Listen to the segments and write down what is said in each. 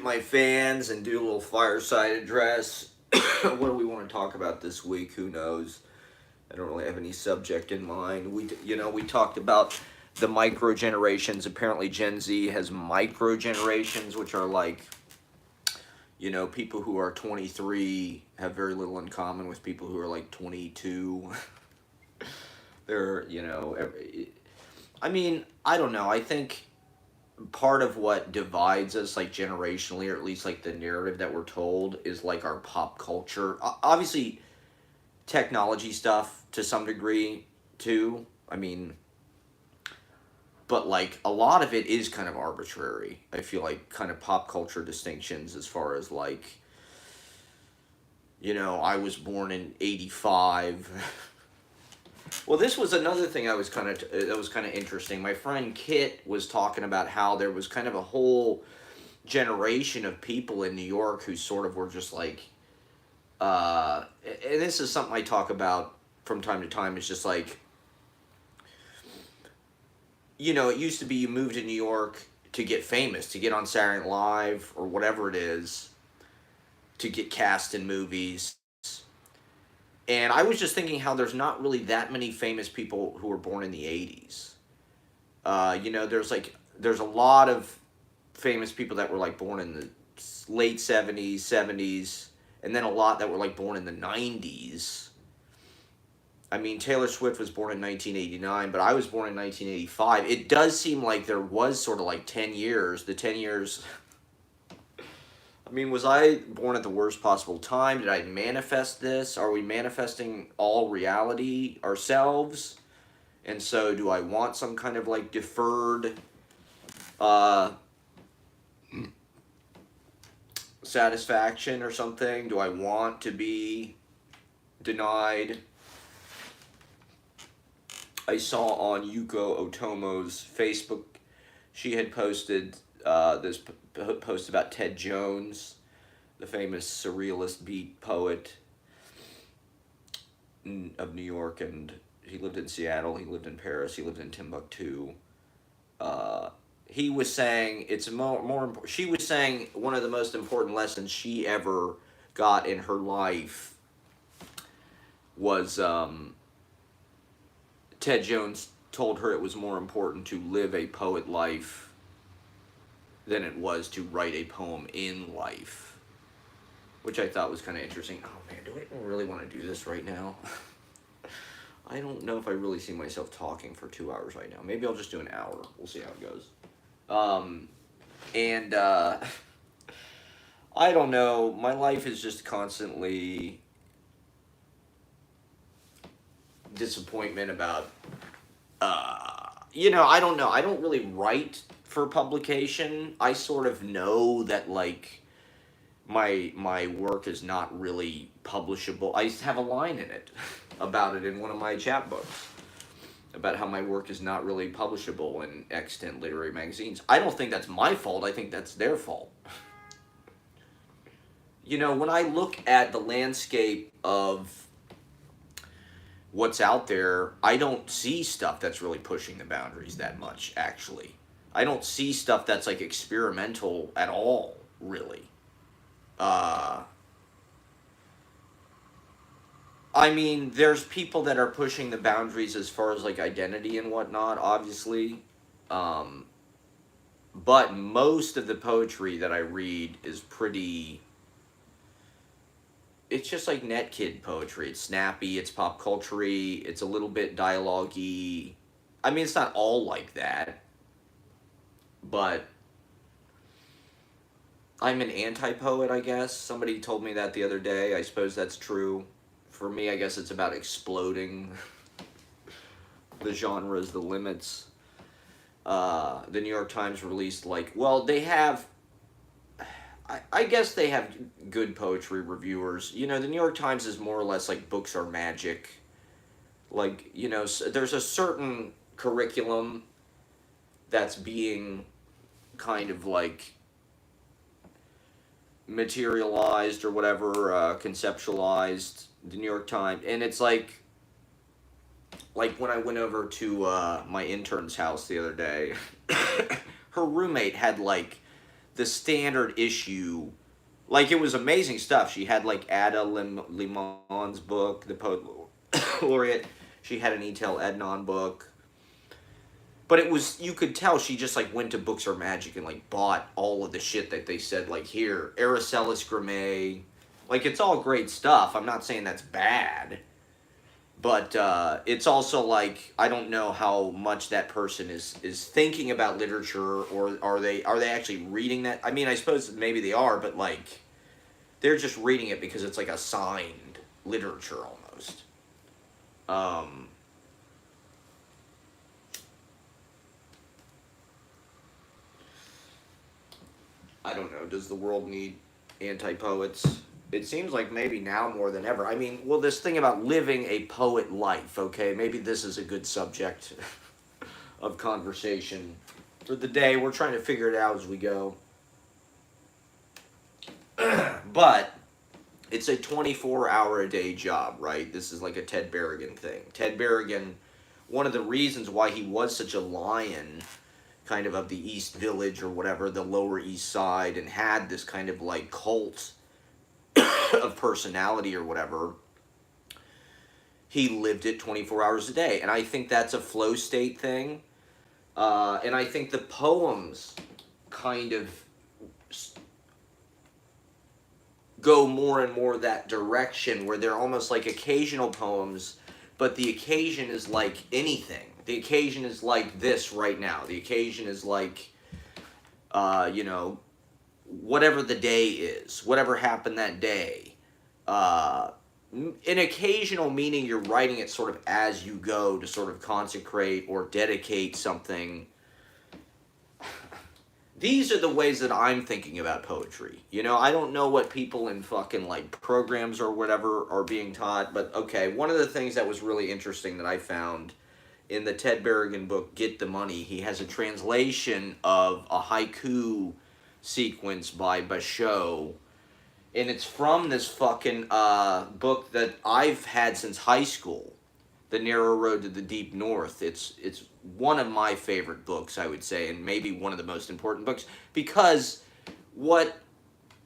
my fans and do a little fireside address. What do we want to talk about this week? Who knows? I don't really have any subject in mind. We talked about the microgenerations. Apparently, Gen Z has microgenerations, which are like, people who are 23 have very little in common with people who are like 22. They're, I mean, I don't know. I think part of what divides us, like generationally, or at least like the narrative that we're told, is like our pop culture. Obviously, technology stuff to some degree too. I mean, but like a lot of it is kind of arbitrary. I feel like kind of pop culture distinctions as far as like, I was born in 85. Well, this was another thing that was kind of interesting. My friend Kit was talking about how there was kind of a whole generation of people in New York who sort of were just like, and this is something I talk about from time to time. It's just like, it used to be you moved to New York to get famous, to get on Saturday Night Live or whatever it is, to get cast in movies. And I was just thinking how there's not really that many famous people who were born in the 80s. There's a lot of famous people that were like born in the late 70s, 70s, and then a lot that were like born in the 90s. I mean, Taylor Swift was born in 1989, but I was born in 1985. It does seem like there was sort of like 10 years. The 10 years... I mean, was I born at the worst possible time? Did I manifest this? Are we manifesting all reality ourselves? And so do I want some kind of like deferred satisfaction or something? Do I want to be denied? I saw on Yuko Otomo's Facebook, she had posted this post about Ted Jones, the famous surrealist beat poet of New York, and he lived in Seattle, he lived in Paris, he lived in Timbuktu. He was saying she was saying one of the most important lessons she ever got in her life was Ted Jones told her it was more important to live a poet life than it was to write a poem in life, which I thought was kind of interesting. Oh man, do I really want to do this right now? I don't know if I really see myself talking for 2 hours right now. Maybe I'll just do an hour. We'll see how it goes. I don't know. My life is just constantly disappointment about, I don't know. I don't really write for publication. I sort of know that like my work is not really publishable. I have a line in it about it in one of my chapbooks about how my work is not really publishable in extant literary magazines. I don't think that's my fault. I think that's their fault. When I look at the landscape of what's out there, I don't see stuff that's really pushing the boundaries that much, actually. I don't see stuff that's like experimental at all, really. I mean, there's people that are pushing the boundaries as far as like identity and whatnot, obviously. But most of the poetry that I read is pretty... It's just like net kid poetry. It's snappy, it's pop culture-y, it's a little bit dialogue-y. I mean, it's not all like that. But I'm an anti-poet, I guess. Somebody told me that the other day. I suppose that's true. For me, I guess it's about exploding the genres, the limits. The New York Times released they have... I guess they have good poetry reviewers. The New York Times is more or less like books are magic. There's a certain curriculum that's being kind of like materialized or whatever, conceptualized, the New York Times. And it's like when I went over to my intern's house the other day, her roommate had like the standard issue. Like, it was amazing stuff. She had, like, Ada Limon's book, the poet laureate. She had an Etel Ednon book. But it was, you could tell she just, like, went to Books Are Magic and, like, bought all of the shit that they said, like, here, Araceli Grimay. Like, it's all great stuff. I'm not saying that's bad. But it's also, like, I don't know how much that person is thinking about literature, or are they actually reading that? I mean, I suppose maybe they are, but, like, they're just reading it because it's, like, a signed literature almost. I don't know. Does the world need anti-poets? It seems like maybe now more than ever. I mean, well, this thing about living a poet life, okay? Maybe this is a good subject of conversation for the day. We're trying to figure it out as we go. But it's a 24-hour-a-day job, right? This is like a Ted Berrigan thing. Ted Berrigan, one of the reasons why he was such a lion kind of the East Village or whatever, the Lower East Side, and had this kind of like cult of personality or whatever, he lived it 24 hours a day. And I think that's a flow state thing. And I think the poems kind of go more and more that direction, where they're almost like occasional poems, but the occasion is like anything. The occasion is like this right now. The occasion is like, whatever the day is, whatever happened that day. An occasional meaning you're writing it sort of as you go to sort of consecrate or dedicate something. These are the ways that I'm thinking about poetry. I don't know what people in fucking like programs or whatever are being taught, but okay, one of the things that was really interesting that I found in the Ted Berrigan book, Get the Money, he has a translation of a haiku sequence by Basho, and it's from this fucking book that I've had since high school, The Narrow Road to the Deep North. It's one of my favorite books, I would say, and maybe one of the most important books, because what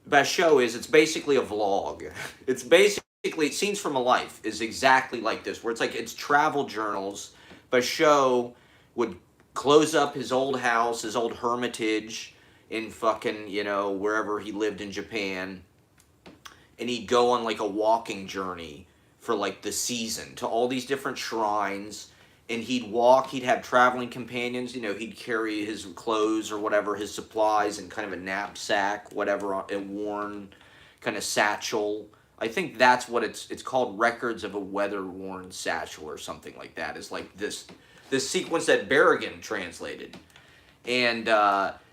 Basho is, it's basically a vlog. It's basically, Scenes from a Life is exactly like this, where it's like, it's travel journals. Basho would close up his old house, his old hermitage in fucking, wherever he lived in Japan, and he'd go on like a walking journey for like the season to all these different shrines, and he'd walk, he'd have traveling companions, he'd carry his clothes or whatever, his supplies, in kind of a knapsack, whatever, a worn kind of satchel. I think that's what it's called, Records of a Weather-Worn Satchel or something like that. Is like this sequence that Berrigan translated. And,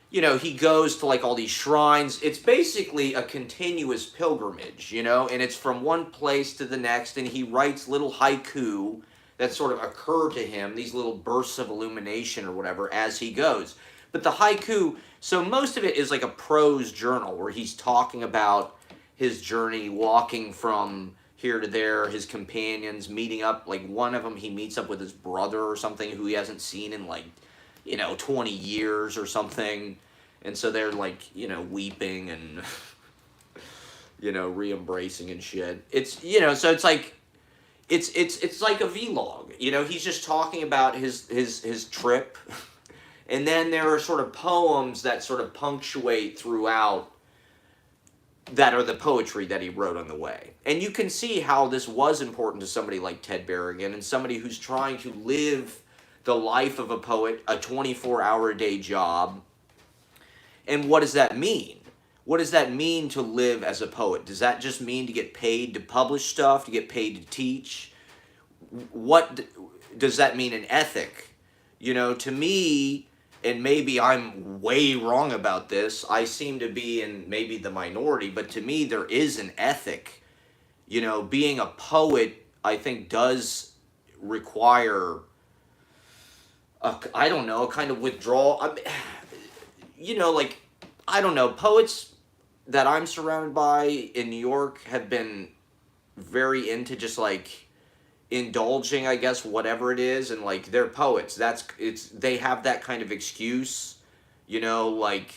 he goes to like all these shrines. It's basically a continuous pilgrimage, and it's from one place to the next, and he writes little haiku that sort of occur to him, these little bursts of illumination or whatever, as he goes. But the haiku, so most of it is like a prose journal where he's talking about his journey, walking from here to there, his companions, meeting up. Like, one of them, he meets up with his brother or something who he hasn't seen in, like, 20 years or something. And so they're, like, weeping and, re-embracing and shit. It's, so it's like, it's like a vlog. He's just talking about his trip. And then there are sort of poems that sort of punctuate throughout, that are the poetry that he wrote on the way. And you can see how this was important to somebody like Ted Berrigan, and somebody who's trying to live the life of a poet, a 24-hour-a-day job. And what does that mean? What does that mean to live as a poet? Does that just mean to get paid to publish stuff, to get paid to teach? What does that mean in ethic? To me, and maybe I'm way wrong about this, I seem to be in maybe the minority, but to me there is an ethic. Being a poet, I think, does require a kind of withdrawal. I don't know, poets that I'm surrounded by in New York have been very into just like indulging, I guess, whatever it is, and like they're poets. They have that kind of excuse, like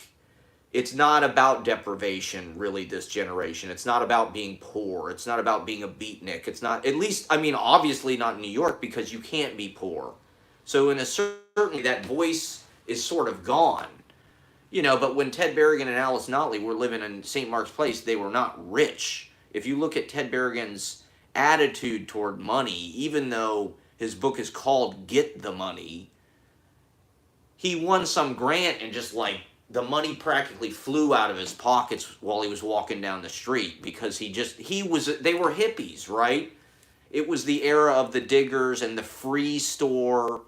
It's not about deprivation, really, this generation. It's not about being poor. It's not about being a beatnik. It's not, at least, I mean, obviously not in New York, because you can't be poor. So in a certain way, that voice is sort of gone. You know, but when Ted Berrigan and Alice Notley were living in St. Mark's Place, they were not rich. If you look at Ted Berrigan's attitude toward money, even though his book is called Get the Money, he won some grant and just like the money practically flew out of his pockets while he was walking down the street, because they were hippies, right? It was the era of the diggers and the free store.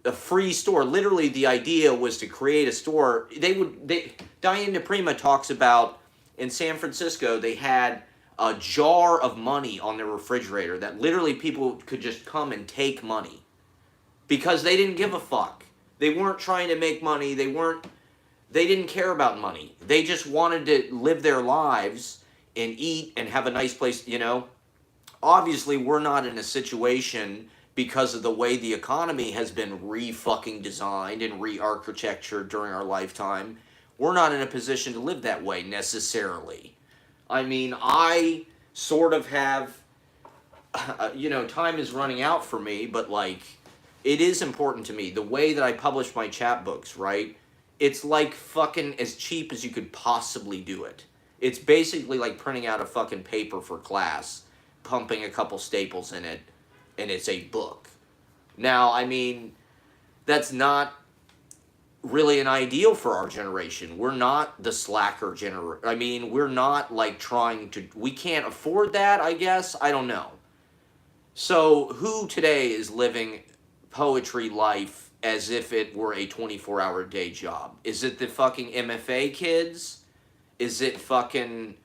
A free store, literally the idea was to create a store. Diane DePrima talks about in San Francisco, they had a jar of money on their refrigerator that literally people could just come and take money because they didn't give a fuck. They weren't trying to make money. They didn't care about money. They just wanted to live their lives and eat and have a nice place, you know. Obviously, we're not in a situation, because of the way the economy has been re-fucking designed and re-architectured during our lifetime, we're not in a position to live that way necessarily. I mean, I sort of have, you know, time is running out for me, but like, it is important to me. The way that I publish my chapbooks, right? It's like fucking as cheap as you could possibly do it. It's basically like printing out a fucking paper for class, pumping a couple staples in it, and it's a book. Now, I mean, that's not really an ideal for our generation. We're not the slacker generation. I mean, we're not like we can't afford that, I guess. I don't know. So who today is living poetry life as if it were a 24-hour day job? Is it the fucking MFA kids? Is it fucking,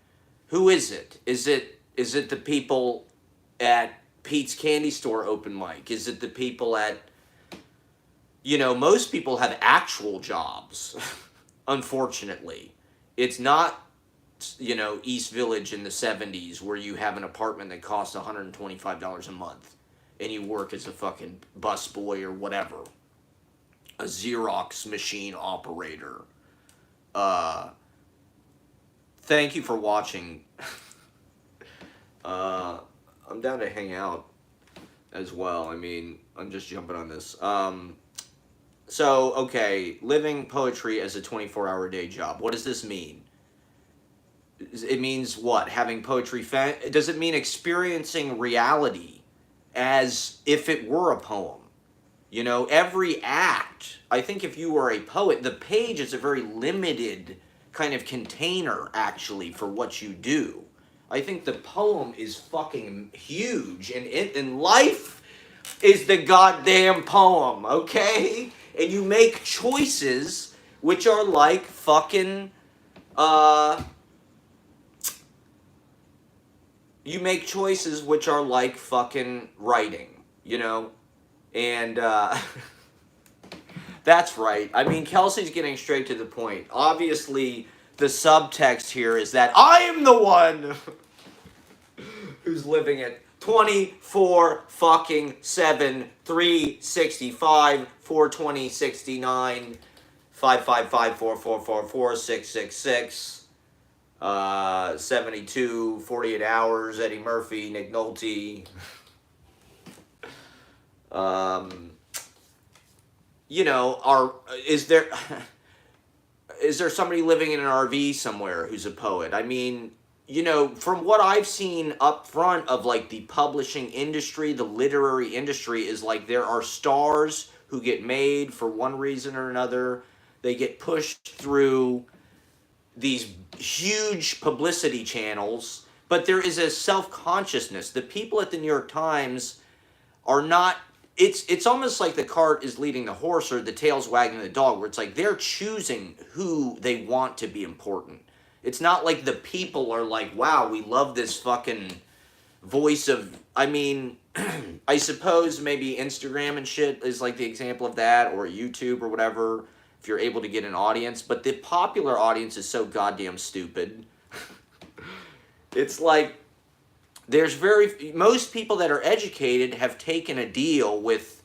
who is it? Is it the people at Pete's Candy Store open mic? Is it the people at, you know, most people have actual jobs, unfortunately. It's not, you know, East Village in the 70s where you have an apartment that costs $125 a month and you work as a fucking busboy or whatever, a Xerox machine operator. Thank you for watching. I'm down to hang out as well. I mean, I'm just jumping on this. So, okay, living poetry as a 24-hour day job. What does this mean? It means what? Having poetry does it mean experiencing reality as if it were a poem? You know, every act, I think if you were a poet, the page is a very limited kind of container, actually, for what you do. I think the poem is fucking huge, and life is the goddamn poem, okay? And you make choices which are like fucking, you make choices which are like fucking writing, you know? And, that's right. I mean, Kelsey's getting straight to the point. Obviously, the subtext here is that I am the one who's living at 24 fucking 7, 365, 420, 69, 555, 444, 666, 72, 48 hours, Eddie Murphy, Nick Nolte. You know, is there somebody living in an RV somewhere who's a poet? I mean, you know, from what I've seen up front of like the publishing industry, the literary industry, is like there are stars who get made for one reason or another. They get pushed through these huge publicity channels, but there is a self-consciousness. The people at the New York Times are not, it's almost like the cart is leading the horse or the tail's wagging the dog, where it's like they're choosing who they want to be important. It's not like the people are like, wow, we love this fucking voice of, I mean, I suppose maybe Instagram and shit is like the example of that, or YouTube or whatever, if you're able to get an audience. But the popular audience is so goddamn stupid. It's like, most people that are educated have taken a deal with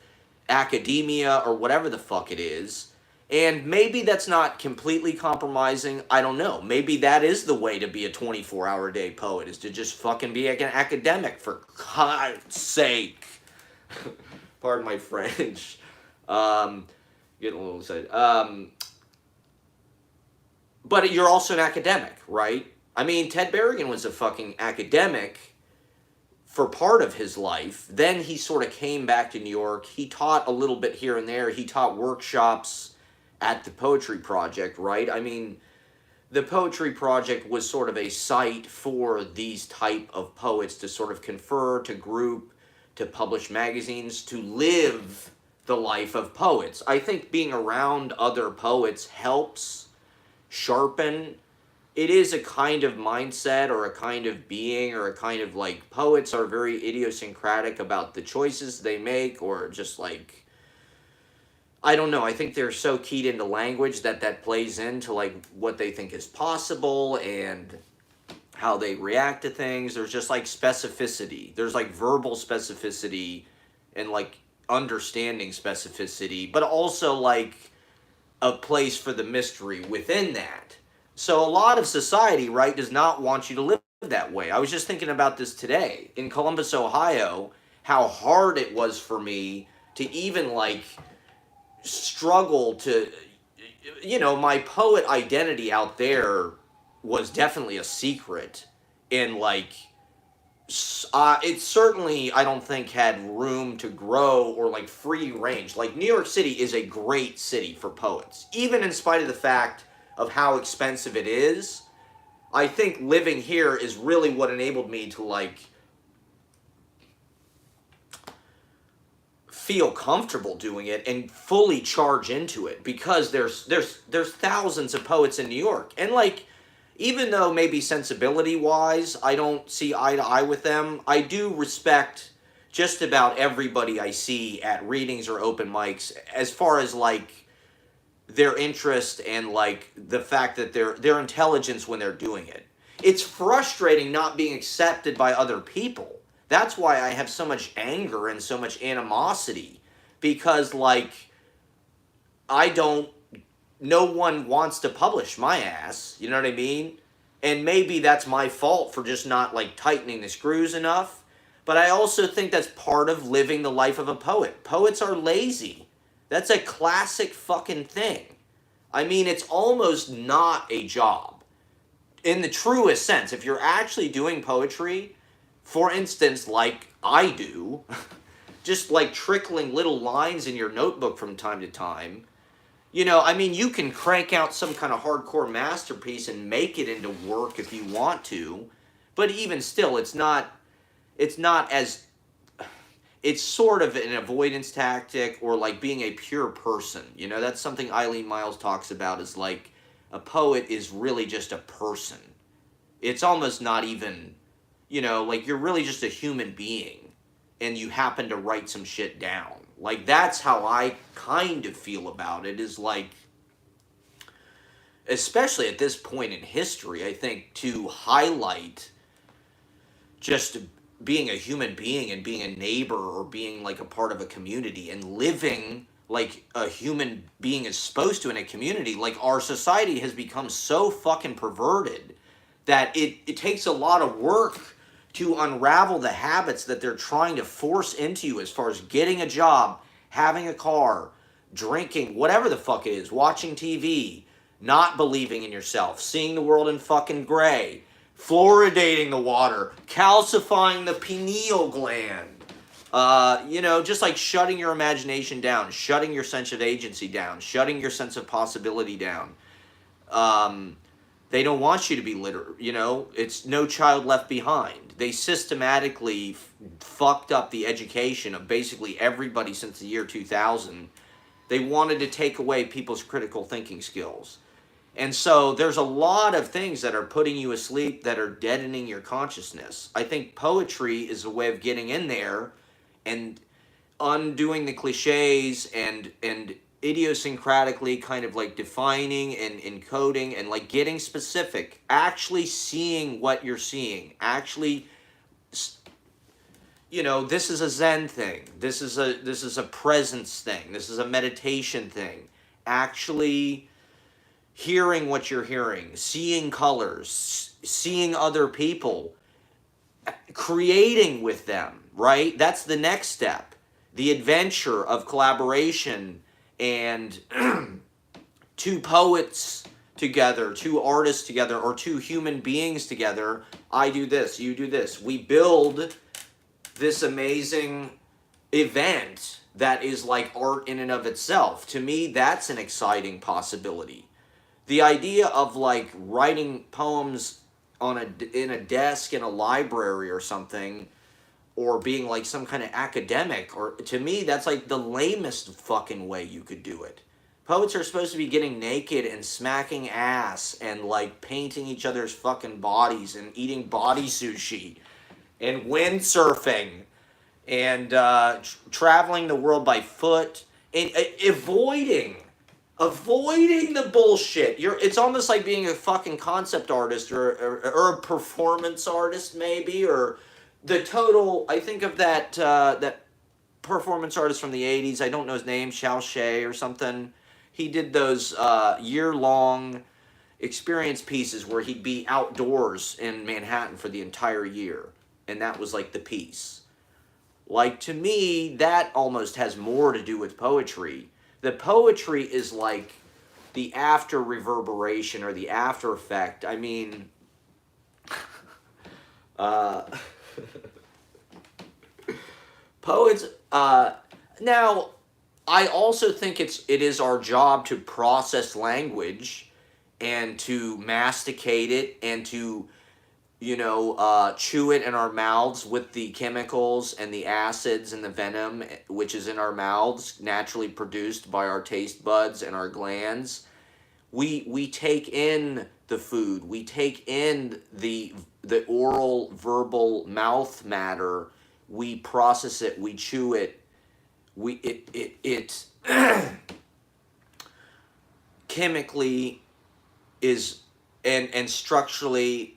academia or whatever the fuck it is, And maybe that's not completely compromising. I don't know. Maybe that is the way to be a 24-hour day poet, is to just fucking be like an academic, for God's sake. Pardon my French. Getting a little excited. But you're also an academic, right? I mean, Ted Berrigan was a fucking academic for part of his life. Then he sort of came back to New York. He taught a little bit here and there. He taught workshops at the Poetry Project, right? I mean, the Poetry Project was sort of a site for these type of poets to sort of confer, to group, to publish magazines, to live the life of poets. I think being around other poets helps sharpen. It is a kind of mindset, or a kind of being, or a kind of like, poets are very idiosyncratic about the choices they make, or just like, I don't know, I think they're so keyed into language that plays into like what they think is possible and how they react to things. There's just like specificity. There's like verbal specificity and like understanding specificity, but also like a place for the mystery within that. So a lot of society, right, does not want you to live that way. I was just thinking about this today. In Columbus, Ohio, how hard it was for me to even like struggle to, my poet identity out there was definitely a secret. And like, it certainly, I don't think, had room to grow, or like free range. Like, New York City is a great city for poets, even in spite of the fact of how expensive it is. I think living here is really what enabled me to like feel comfortable doing it and fully charge into it, because there's thousands of poets in New York. And like, even though maybe sensibility wise I don't see eye to eye with them, I do respect just about everybody I see at readings or open mics, as far as like their interest and like the fact that their intelligence when they're doing it. It's frustrating not being accepted by other people. That's why I have so much anger and so much animosity, because like no one wants to publish my ass, you know what I mean? And maybe that's my fault for just not like tightening the screws enough, but I also think that's part of living the life of a poet. Poets are lazy. That's a classic fucking thing. I mean, it's almost not a job in the truest sense. If you're actually doing poetry, for instance, like I do, just like trickling little lines in your notebook from time to time, I mean, you can crank out some kind of hardcore masterpiece and make it into work if you want to, but even still, it's not as, it's sort of an avoidance tactic, or like being a pure person. That's something Eileen Miles talks about, is like a poet is really just a person. It's almost not even, like you're really just a human being and you happen to write some shit down. Like, that's how I kind of feel about it, is like, especially at this point in history, I think to highlight just being a human being and being a neighbor, or being like a part of a community and living like a human being is supposed to in a community. Like, our society has become so fucking perverted that it takes a lot of work to unravel the habits that they're trying to force into you, as far as getting a job, having a car, drinking, whatever the fuck it is, watching TV, not believing in yourself, seeing the world in fucking gray, fluoridating the water, calcifying the pineal gland, just like shutting your imagination down, shutting your sense of agency down, shutting your sense of possibility down. They don't want you to be literate, it's No Child Left Behind. They systematically fucked up the education of basically everybody since the year 2000. They wanted to take away people's critical thinking skills. And so there's a lot of things that are putting you asleep, that are deadening your consciousness. I think poetry is a way of getting in there and undoing the cliches and idiosyncratically kind of like defining and encoding and like getting specific, actually seeing what you're seeing, actually, this is a Zen thing, this is a presence thing, this is a meditation thing, actually hearing what you're hearing, seeing colors, seeing other people, creating with them, right? That's the next step. The adventure of collaboration and two poets together, two artists together, or two human beings together. I do this, you do this. We build this amazing event that is like art in and of itself. To me, that's an exciting possibility. The idea of like writing poems in a desk in a library or something, or being like some kind of academic, or to me that's like the lamest fucking way you could do it. Poets are supposed to be getting naked and smacking ass and like painting each other's fucking bodies and eating body sushi and windsurfing and traveling the world by foot and avoiding the bullshit. It's almost like being a fucking concept artist or a performance artist maybe, or the total. I think of that performance artist from the 80s. I don't know his name, Xiao Shea or something. He did those year-long experience pieces where he'd be outdoors in Manhattan for the entire year, and that was like the piece. Like, to me, that almost has more to do with poetry. The poetry is like the after reverberation or the after effect. I mean, poets, now, I also think it is our job to process language and to masticate it and to, chew it in our mouths with the chemicals and the acids and the venom which is in our mouths, naturally produced by our taste buds and our glands. We take in the food, we take in the oral, verbal mouth matter, we process it, we chew it, it chemically is and structurally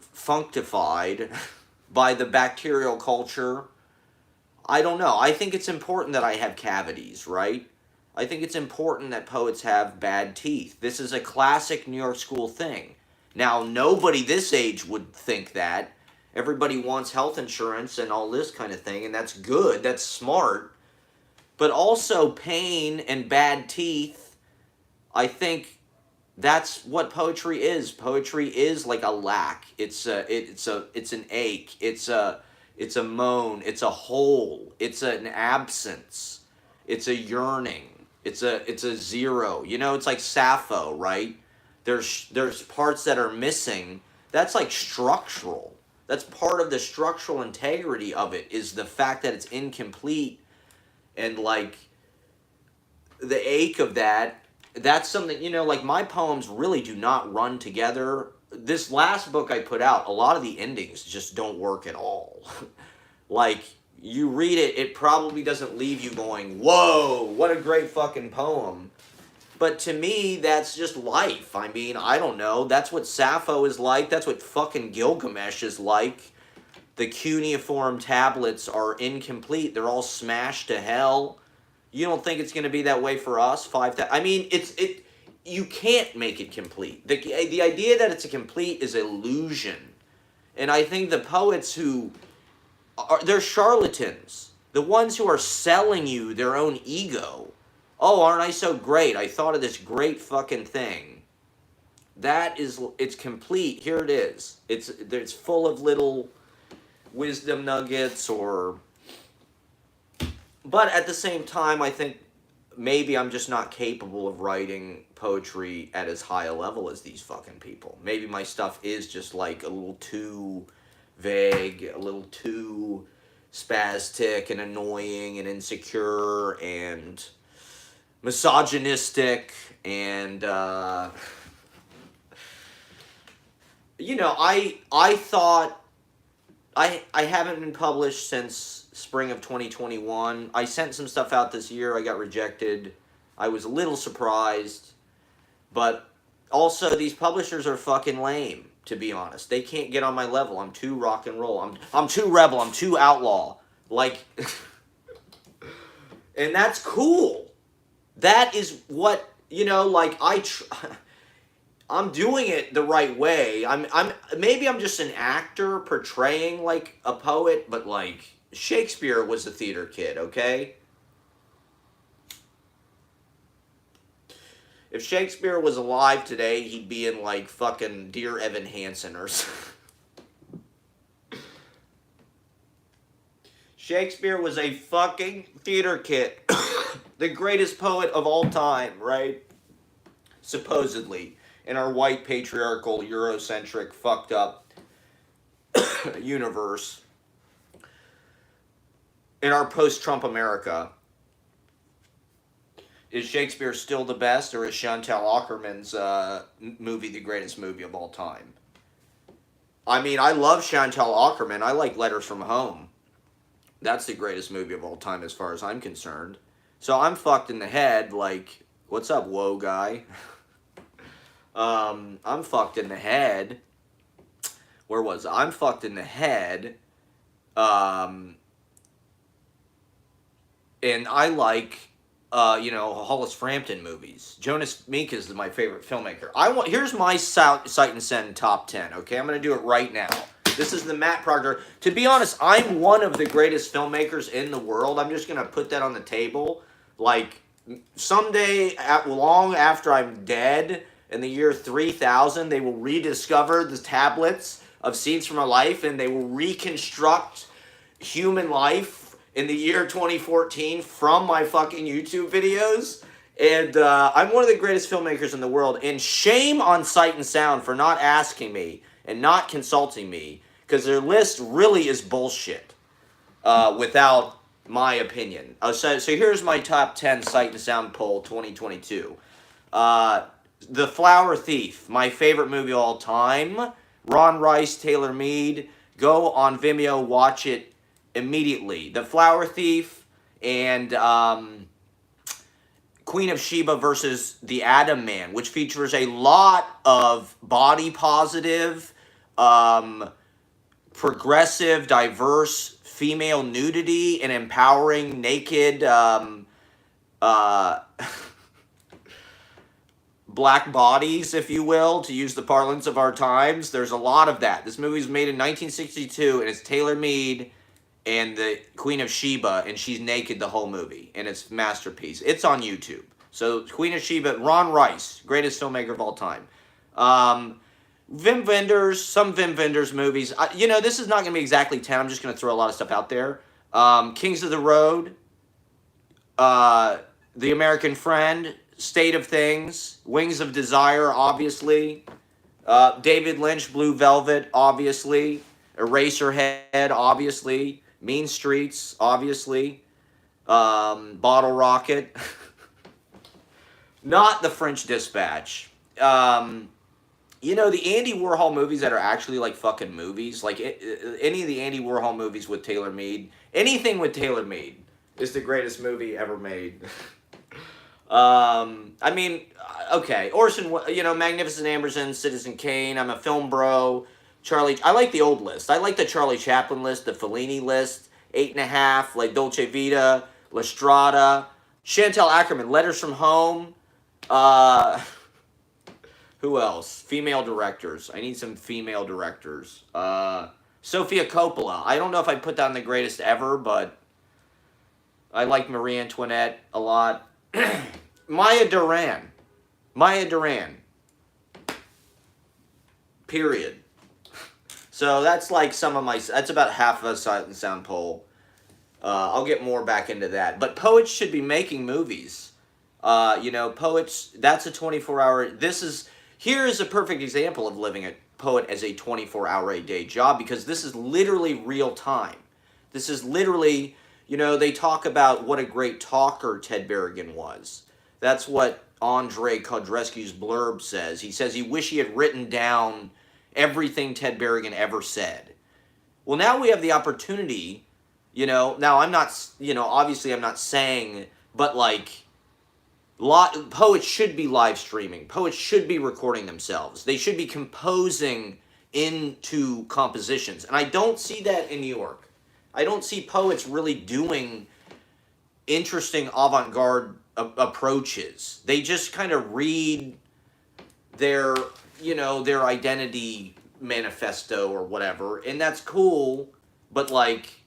functified by the bacterial culture. I don't know. I think it's important that I have cavities, right? I think it's important that poets have bad teeth. This is a classic New York School thing. Now, nobody this age would think that. Everybody wants health insurance and all this kind of thing, and that's good, that's smart. But also pain and bad teeth, I think that's what poetry is. Poetry is like a lack. It's an ache. It's a moan. It's a hole. It's an absence. It's a yearning. It's a zero. It's like Sappho, right? There's parts that are missing. That's like structural. That's part of the structural integrity of it, is the fact that it's incomplete, and like the ache of that. That's something, like my poems really do not run together. This last book I put out, a lot of the endings just don't work at all. Like, you read it, it probably doesn't leave you going, whoa, what a great fucking poem. But to me, that's just life. I mean, I don't know. That's what Sappho is like. That's what fucking Gilgamesh is like. The cuneiform tablets are incomplete. They're all smashed to hell. You don't think it's going to be that way for us? I mean, you can't make it complete. The idea that it's a complete is illusion. And I think the poets they're charlatans. The ones who are selling you their own ego. Oh, aren't I so great? I thought of this great fucking thing. It's complete. Here it is. It's full of little wisdom nuggets but at the same time, I think maybe I'm just not capable of writing poetry at as high a level as these fucking people. Maybe my stuff is just like a little too vague, a little too spastic and annoying and insecure and misogynistic and I thought I haven't been published since spring of 2021. I sent some stuff out this year. I got rejected. I was a little surprised. But also, these publishers are fucking lame, to be honest. They can't get on my level. I'm too rock and roll. I'm too rebel. I'm too outlaw. Like, and that's cool. That is what, like I'm doing it the right way. I'm maybe I'm just an actor portraying like a poet, but like Shakespeare was a theater kid, okay? If Shakespeare was alive today, he'd be in like fucking Dear Evan Hansen or something. Shakespeare was a fucking theater kid. The greatest poet of all time, right? Supposedly. In our white, patriarchal, Eurocentric, fucked up universe. In our post-Trump America. Is Shakespeare still the best, or is Chantal Akerman's movie the greatest movie of all time? I mean, I love Chantal Akerman. I like Letters from Home. That's the greatest movie of all time as far as I'm concerned. So I'm fucked in the head, like, what's up, whoa guy? I'm fucked in the head. Where was I? I'm fucked in the head. And I like, Hollis Frampton movies. Jonas Meek is my favorite filmmaker. Here's my Sight and Sound top 10, okay? I'm going to do it right now. This is the Matt Proctor. To be honest, I'm one of the greatest filmmakers in the world. I'm just going to put that on the table. Like, someday, long after I'm dead, in the year 3000, they will rediscover the tablets of scenes from my life, and they will reconstruct human life in the year 2014 from my fucking YouTube videos. And I'm one of the greatest filmmakers in the world. And shame on Sight and Sound for not asking me and not consulting me, because their list really is bullshit without my opinion. So here's my top 10 Sight and Sound poll 2022. The Flower Thief, my favorite movie of all time. Ron Rice, Taylor Mead. Go on Vimeo, watch it immediately. The Flower Thief and Queen of Sheba versus the Atom Man, which features a lot of body positive, progressive, diverse female nudity and empowering naked black bodies, if you will, to use the parlance of our times. There's a lot of that. This movie was made in 1962, and it's Taylor Mead and the Queen of Sheba, and she's naked the whole movie, and it's a masterpiece. It's on YouTube. So Queen of Sheba, Ron Rice, greatest filmmaker of all time. Wim Wenders, some Wim Wenders movies. This is not going to be exactly 10. I'm just going to throw a lot of stuff out there. Kings of the Road, The American Friend, State of Things, Wings of Desire, obviously. David Lynch, Blue Velvet, obviously. Eraserhead, obviously. Mean Streets, obviously. Bottle Rocket. Not The French Dispatch. The Andy Warhol movies that are actually like fucking movies, like any of the Andy Warhol movies with Taylor Mead, anything with Taylor Mead is the greatest movie ever made. Okay, Orson, Magnificent Amberson, Citizen Kane, I'm a Film Bro, I like the old list. I like the Charlie Chaplin list, the Fellini list, 8.5, like Dolce Vita, La Strada, Chantal Akerman, Letters from Home, who else? Female directors. I need some female directors. Sofia Coppola. I don't know if I'd put that in the greatest ever, but I like Marie Antoinette a lot. Maya Duran. Period. So that's like that's about half of a Sight and Sound poll. I'll get more back into that. But poets should be making movies. Poets, that's a 24-hour, here is a perfect example of living a poet as a 24-hour-a-day job, because this is literally real time. This is literally, they talk about what a great talker Ted Berrigan was. That's what Andre Kodrescu's blurb says. He says he wished he had written down everything Ted Berrigan ever said. Well, now we have the opportunity, now I'm not, obviously I'm not saying, but like, poets should be live streaming. Poets should be recording themselves. They should be composing into compositions. And I don't see that in New York. I don't see poets really doing interesting avant-garde approaches. They just kind of read their, their identity manifesto or whatever, and that's cool, but like,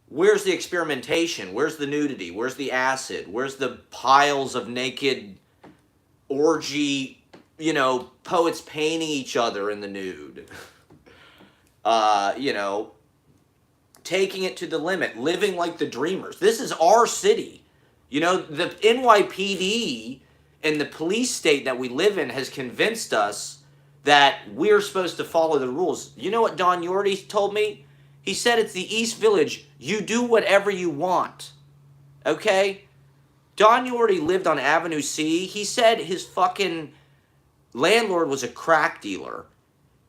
where's the experimentation? Where's the nudity? Where's the acid? Where's the piles of naked orgy, poets painting each other in the nude? Taking it to the limit, living like the dreamers. This is our city. The NYPD and the police state that we live in has convinced us that we're supposed to follow the rules. You know what Don Yorty told me? He said it's the East Village. You do whatever you want. Okay? Don Yorty lived on Avenue C. He said his fucking landlord was a crack dealer.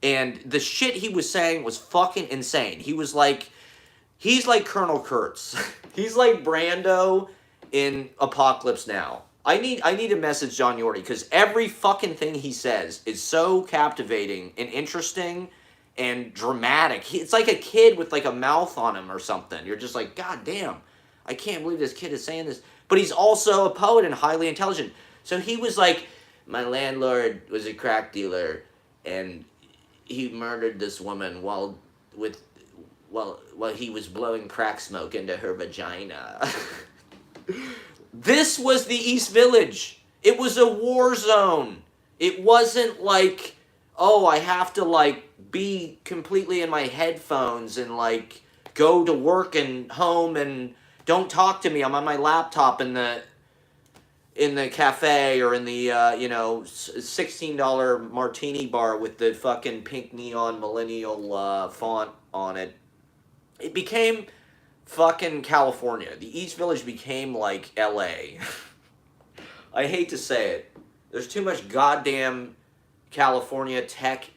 And the shit he was saying was fucking insane. He was like, he's like Colonel Kurtz. He's like Brando in Apocalypse Now. I need to message John Yorty because every fucking thing he says is so captivating and interesting and dramatic. It's like a kid with like a mouth on him or something. You're just like, God damn, I can't believe this kid is saying this. But he's also a poet and highly intelligent. So he was like, my landlord was a crack dealer and he murdered this woman while he was blowing crack smoke into her vagina. This was the East Village. It was a war zone. It wasn't like, oh, I have to like be completely in my headphones and like go to work and home and don't talk to me. I'm on my laptop in the cafe or in the $16 martini bar with the fucking pink neon millennial font on it. It became fucking California. The East Village became like LA. I hate to say it. There's too much goddamn California tech.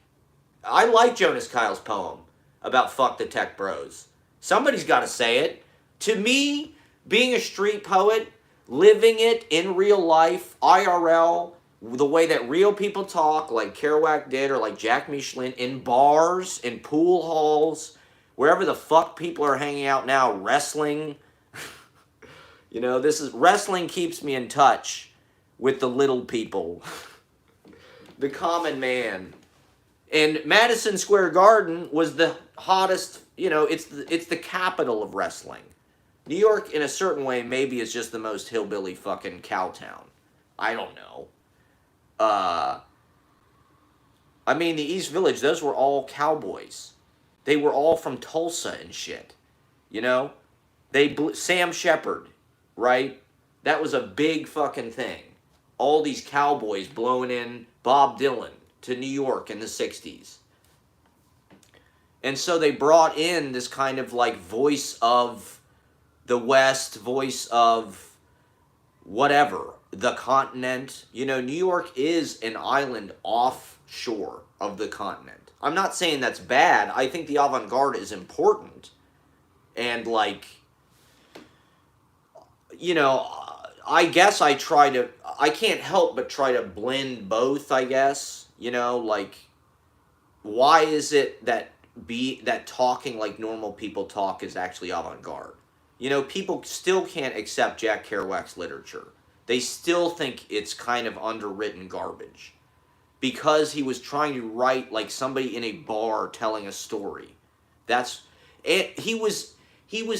I like Jonas Kyle's poem about fuck the tech bros. Somebody's got to say it. To me, being a street poet, living it in real life, IRL, the way that real people talk, like Kerouac did, or like Jack Michelin, in bars, in pool halls, wherever the fuck people are hanging out now, wrestling. Wrestling keeps me in touch with the little people. The common man. And Madison Square Garden was the hottest, it's the capital of wrestling. New York, in a certain way, maybe is just the most hillbilly fucking cow town. I don't know. The East Village, those were all cowboys. They were all from Tulsa and shit. Sam Shepard, right? That was a big fucking thing. All these cowboys blowing in Bob Dylan to New York in the 60s. And so they brought in this kind of like voice of the West, voice of whatever, the continent. New York is an island offshore of the continent. I'm not saying that's bad. I think the avant-garde is important. And like, I guess I can't help but try to blend both, I guess. Why is it that talking like normal people talk is actually avant-garde? People still can't accept Jack Kerouac's literature. They still think it's kind of underwritten garbage. Because he was trying to write like somebody in a bar telling a story. He was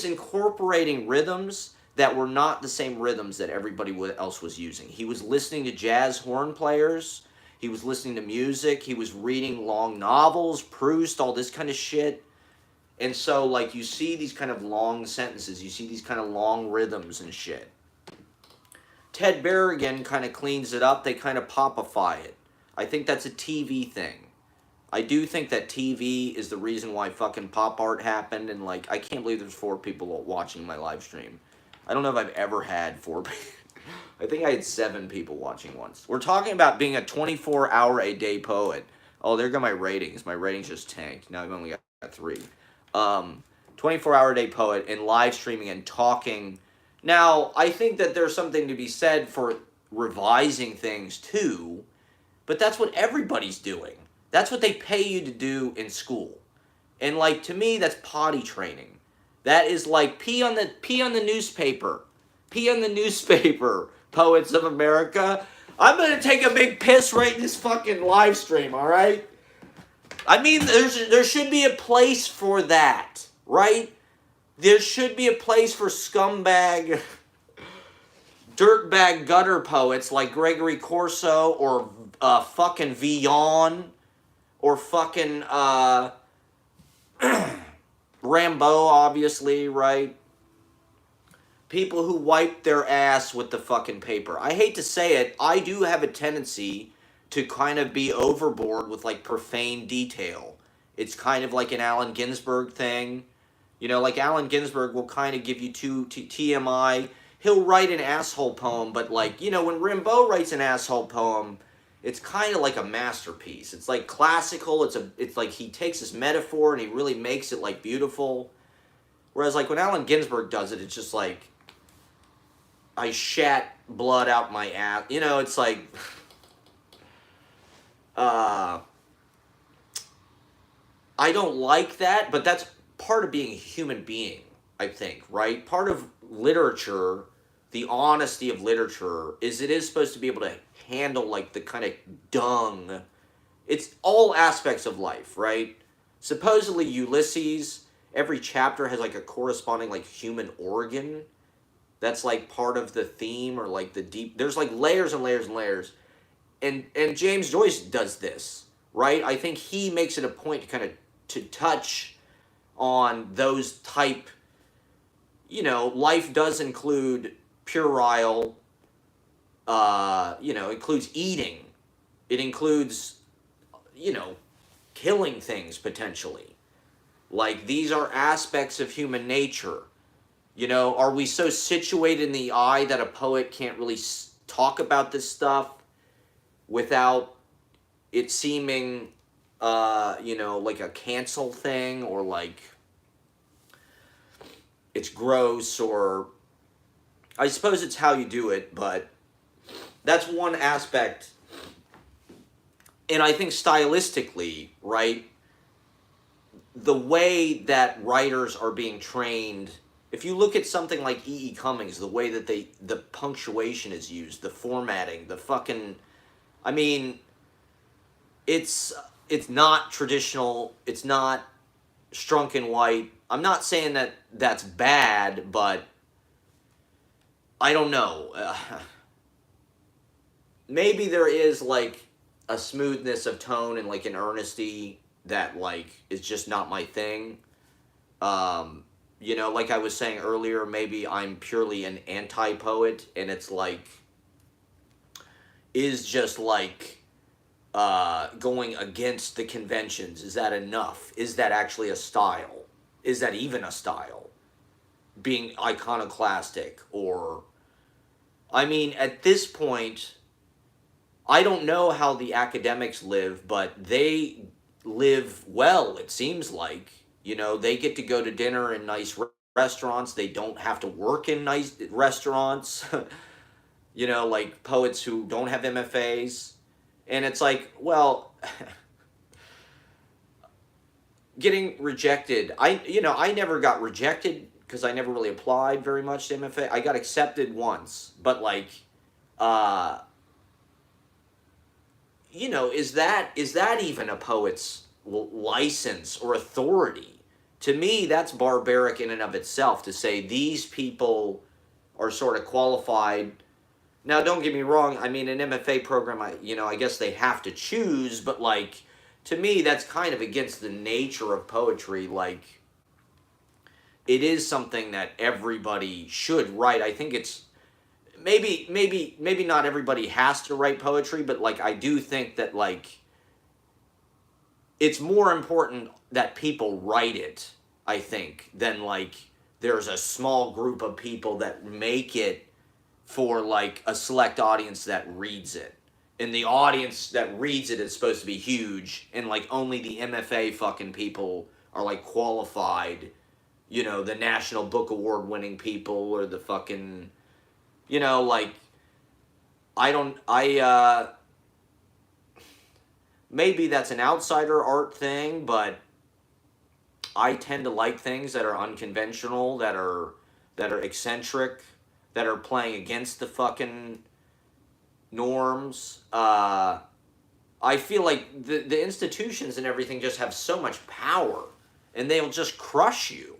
incorporating rhythms that were not the same rhythms that everybody else was using. He was listening to jazz horn players. He was listening to music. He was reading long novels, Proust, all this kind of shit. And so, like, you see these kind of long sentences. You see these kind of long rhythms and shit. Ted Berrigan kind of cleans it up. They kind of popify it. I think that's a TV thing. I do think that TV is the reason why fucking pop art happened. And, like, I can't believe there's 4 people watching my live stream. I don't know if I've ever had 4 people. I think I had 7 people watching once. We're talking about being a 24-hour-a-day poet. Oh, there go my ratings. My ratings just tanked. Now I've only got 3. 24-hour-a-day poet and live streaming and talking. Now, I think that there's something to be said for revising things, too. But that's what everybody's doing. That's what they pay you to do in school. And, like, to me, that's potty training. That is like pee on the newspaper. Pee in the newspaper, Poets of America. I'm gonna take a big piss right in this fucking live stream, alright? I mean, there should be a place for that, right? There should be a place for scumbag, dirtbag gutter poets like Gregory Corso or fucking Villon or fucking Rambeau, obviously, right? People who wipe their ass with the fucking paper. I hate to say it, I do have a tendency to kind of be overboard with like profane detail. It's kind of like an Allen Ginsberg thing. You know, like Allen Ginsberg will kind of give you TMI. He'll write an asshole poem, but like, you know, when Rimbaud writes an asshole poem, it's kind of like a masterpiece. It's like classical. It's like he takes this metaphor and he really makes it like beautiful. Whereas like when Allen Ginsberg does it, it's just like I shat blood out my ass. You know, it's like I don't like that, but that's part of being a human being, I think, right? Part of literature, the honesty of literature, is it is supposed to be able to handle like the kind of dung. It's all aspects of life, right? Supposedly Ulysses, every chapter has like a corresponding like human organ. That's like part of the theme or like the deep. There's like layers and layers and layers. And James Joyce does this, right? I think he makes it a point to kind of to touch on those type, you know, life does include puerile, you know, includes eating. It includes, you know, killing things potentially. Like these are aspects of human nature. You know, are we so situated in the eye that a poet can't really talk about this stuff without it seeming, you know, like a cancel thing or like it's gross or I suppose it's how you do it, but that's one aspect. And I think stylistically, right, the way that writers are being trained, if you look at something like E. E. Cummings, the way that the punctuation is used, the formatting, the fucking, I mean, it's not traditional, it's not Strunk and White. I'm not saying that that's bad, but I don't know. Maybe there is like a smoothness of tone and like an earnesty that like is just not my thing. You know, like I was saying earlier, maybe I'm purely an anti-poet and it's like is just like going against the conventions. Is that enough? Is that actually a style? Is that even a style? Being iconoclastic or I mean, at this point, I don't know how the academics live, but they live well, it seems like. You know, they get to go to dinner in nice restaurants. They don't have to work in nice restaurants. You know, like poets who don't have MFAs. And it's like, well, getting rejected. I never got rejected because I never really applied very much to MFA. I got accepted once, but like uh you know, is that even a poet's license or authority? To me, that's barbaric in and of itself to say these people are sort of qualified. Now, don't get me wrong. I mean, an MFA program, I guess they have to choose, but like to me, that's kind of against the nature of poetry. Like, it is something that everybody should write. I think it's maybe not everybody has to write poetry, but like I do think that like it's more important that people write it, I think, than like there's a small group of people that make it for like a select audience that reads it. And the audience that reads it is supposed to be huge and like only the MFA fucking people are like qualified, you know, the National Book Award winning people or the fucking, you know, like maybe that's an outsider art thing, but I tend to like things that are unconventional, that are eccentric, that are playing against the fucking norms. I feel like the institutions and everything just have so much power, and they'll just crush you.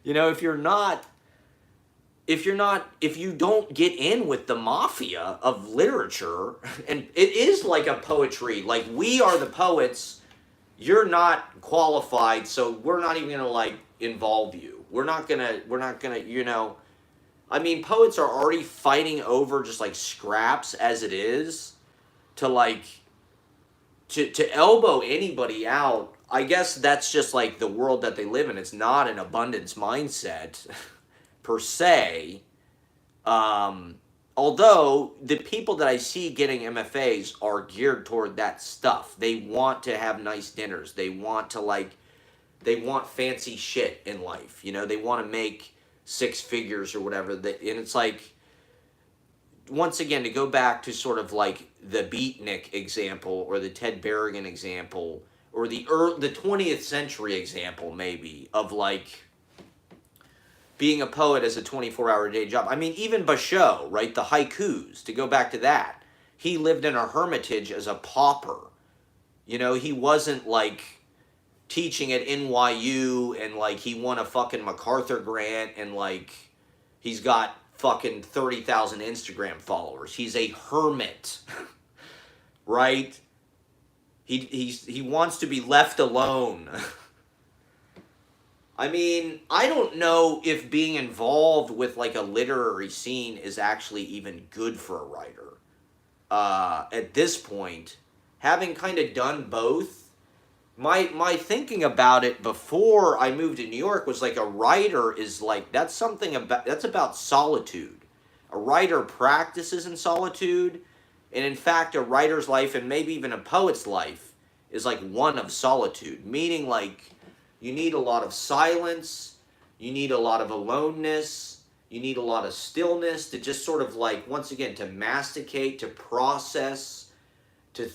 You know, if you don't get in with the mafia of literature, and it is like a poetry, like we are the poets, you're not qualified, so we're not even gonna like involve you. We're not gonna, you know, I mean, poets are already fighting over just like scraps as it is to like, to elbow anybody out. I guess that's just like the world that they live in. It's not an abundance mindset per se. Although the people that I see getting MFAs are geared toward that stuff. They want to have nice dinners. They want fancy shit in life. You know, they want to make six figures or whatever. And it's like, once again, to go back to sort of like the beatnik example or the Ted Berrigan example or the 20th century example maybe of like being a poet as a 24-hour day job. I mean, even Basho, right? The haikus, to go back to that. He lived in a hermitage as a pauper. You know, he wasn't like teaching at NYU and like he won a fucking MacArthur grant and like he's got fucking 30,000 Instagram followers. He's a hermit, right? He wants to be left alone. I mean, I don't know if being involved with like a literary scene is actually even good for a writer. At this point, having kind of done both, my thinking about it before I moved to New York was like a writer is like, that's about solitude. A writer practices in solitude, and in fact, a writer's life and maybe even a poet's life is like one of solitude, meaning like you need a lot of silence, you need a lot of aloneness, you need a lot of stillness to just sort of like, once again, to masticate, to process, to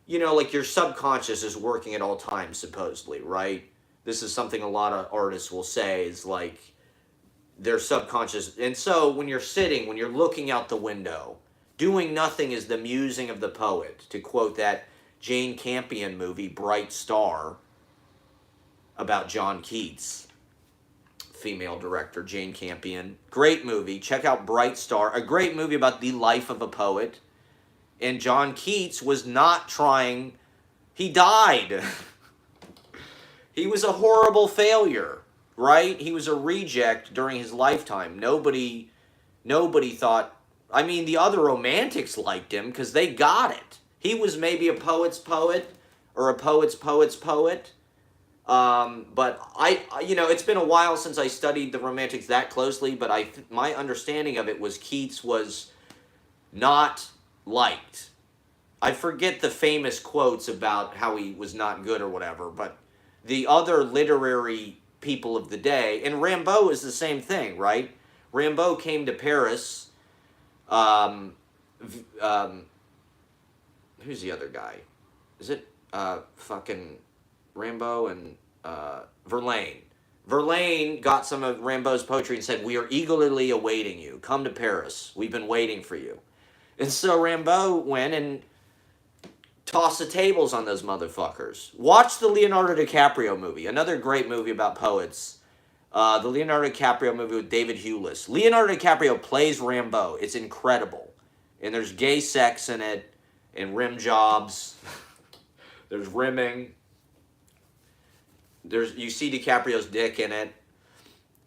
you know, like your subconscious is working at all times, supposedly, right? This is something a lot of artists will say is like their subconscious. And so when you're sitting, when you're looking out the window, doing nothing is the musing of the poet, to quote that Jane Campion movie, Bright Star, about John Keats. Female director, Jane Campion. Great movie. Check out Bright Star. A great movie about the life of a poet. And John Keats was not trying. He died. He was a horrible failure, right? He was a reject during his lifetime. Nobody thought. I mean, the other romantics liked him because they got it. He was maybe a poet's poet or a poet's poet. But I, you know, it's been a while since I studied the Romantics that closely, but my understanding of it was Keats was not liked. I forget the famous quotes about how he was not good or whatever, but the other literary people of the day, and Rimbaud is the same thing, right? Rimbaud came to Paris. Who's the other guy? Is it fucking Rimbaud and Verlaine. Verlaine got some of Rimbaud's poetry and said, "We are eagerly awaiting you. Come to Paris. We've been waiting for you." And so Rimbaud went and tossed the tables on those motherfuckers. Watch the Leonardo DiCaprio movie, another great movie about poets. The Leonardo DiCaprio movie with David Hewlett. Leonardo DiCaprio plays Rimbaud. It's incredible. And there's gay sex in it, and rim jobs. There's rimming. You see DiCaprio's dick in it,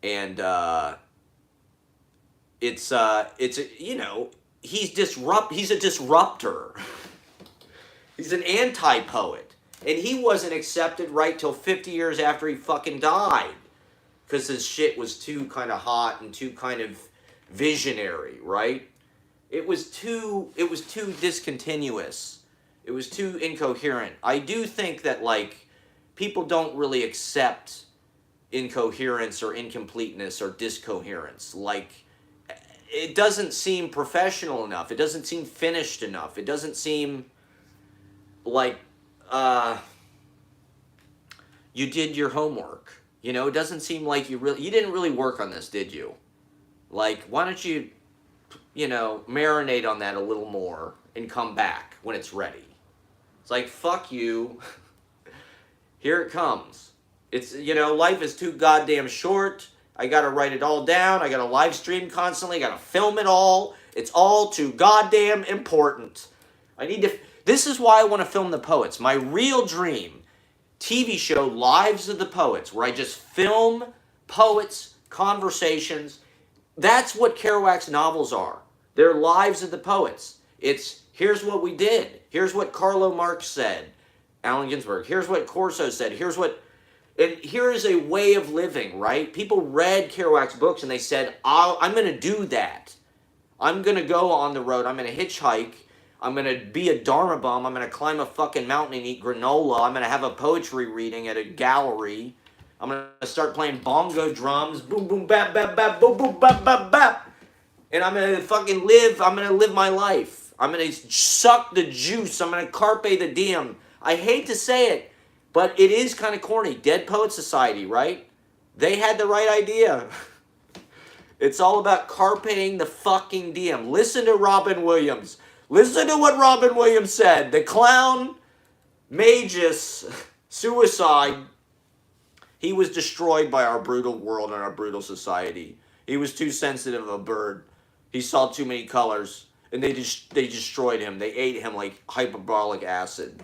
and it's you know, he's a disruptor. He's an anti-poet, and he wasn't accepted right till 50 years after he fucking died, because his shit was too kind of hot and too kind of visionary, right? It was too discontinuous. It was too incoherent. I do think that like people don't really accept incoherence or incompleteness or discoherence. Like, it doesn't seem professional enough. It doesn't seem finished enough. It doesn't seem like you did your homework. You know, it doesn't seem like you didn't really work on this, did you? Like, why don't you, marinate on that a little more and come back when it's ready? It's like, fuck you. Here it comes. It's, life is too goddamn short. I gotta write it all down. I gotta live stream constantly. I gotta film it all. It's all too goddamn important. This is why I want to film the Poets. My real dream TV show, Lives of the Poets, where I just film poets, conversations. That's what Kerouac's novels are. They're Lives of the Poets. It's, here's what we did. Here's what Carlo Marx said. Allen Ginsberg. Here's what Corso said. And here is a way of living, right? People read Kerouac's books and they said, I'm going to do that. I'm going to go on the road. I'm going to hitchhike. I'm going to be a Dharma bum. I'm going to climb a fucking mountain and eat granola. I'm going to have a poetry reading at a gallery. I'm going to start playing bongo drums. Boom, boom, bap, bap, bap, boom, boom, bap, bap, bap. And I'm going to fucking live. I'm going to live my life. I'm going to suck the juice. I'm going to carpe the diem. I hate to say it, but it is kind of corny. Dead Poet Society, right? They had the right idea. It's all about carpeing the fucking diem. Listen to Robin Williams. Listen to what Robin Williams said. The clown, Magus, suicide. He was destroyed by our brutal world and our brutal society. He was too sensitive of a bird. He saw too many colors. And they destroyed him. They ate him like hyperbolic acid.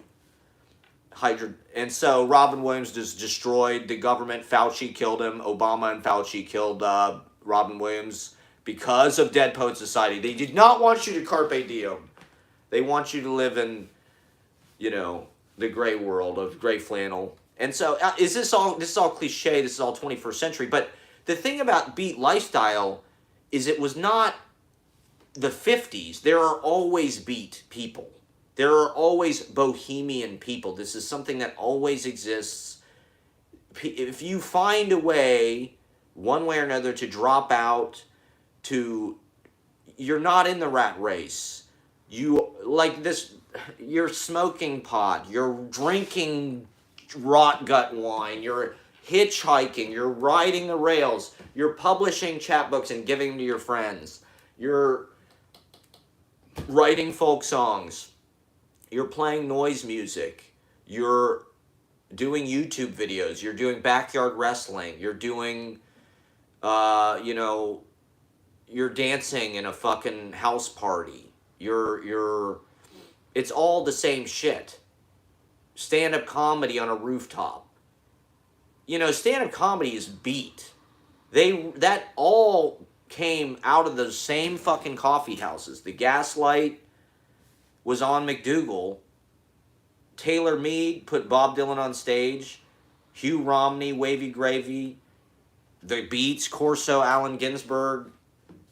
And so Robin Williams just destroyed the government. Fauci killed him. Obama and Fauci killed Robin Williams because of Dead Poet Society. They did not want you to carpe diem. They want you to live in, the gray world of gray flannel. And so this is all cliche. This is all 21st century. But the thing about beat lifestyle is it was not the 50s. There are always beat people. There are always bohemian people. This is something that always exists. If you find a way, one way or another, to drop out, you're not in the rat race. You're smoking pot, you're drinking rot gut wine, you're hitchhiking, you're riding the rails, you're publishing chapbooks and giving them to your friends, you're writing folk songs, you're playing noise music, you're doing YouTube videos, you're doing backyard wrestling, you're doing, you're dancing in a fucking house party. It's all the same shit. Stand-up comedy on a rooftop. Stand-up comedy is beat. That all came out of those same fucking coffee houses. The Gaslight was on McDougal. Taylor Mead put Bob Dylan on stage. Hugh Romney, Wavy Gravy. The Beats, Corso, Allen Ginsberg,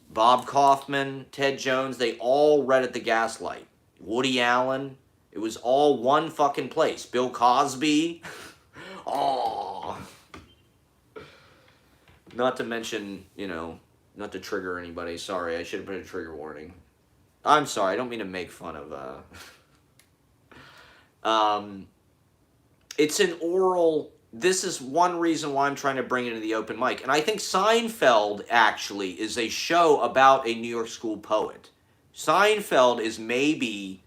Bob Kaufman, Ted Jones, they all read at the Gaslight. Woody Allen, it was all one fucking place. Bill Cosby. Oh. Not to mention, not to trigger anybody. Sorry, I should have put a trigger warning. I'm sorry, I don't mean to make fun of... It's an oral... This is one reason why I'm trying to bring it into the open mic. And I think Seinfeld, actually, is a show about a New York school poet. Seinfeld is maybe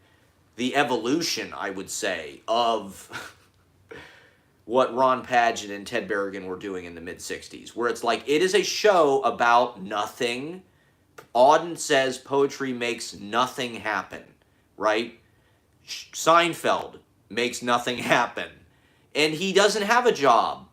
the evolution, I would say, of what Ron Padgett and Ted Berrigan were doing in the mid-'60s. Where it's like, it is a show about nothing. Auden says poetry makes nothing happen, right? Seinfeld makes nothing happen. And he doesn't have a job.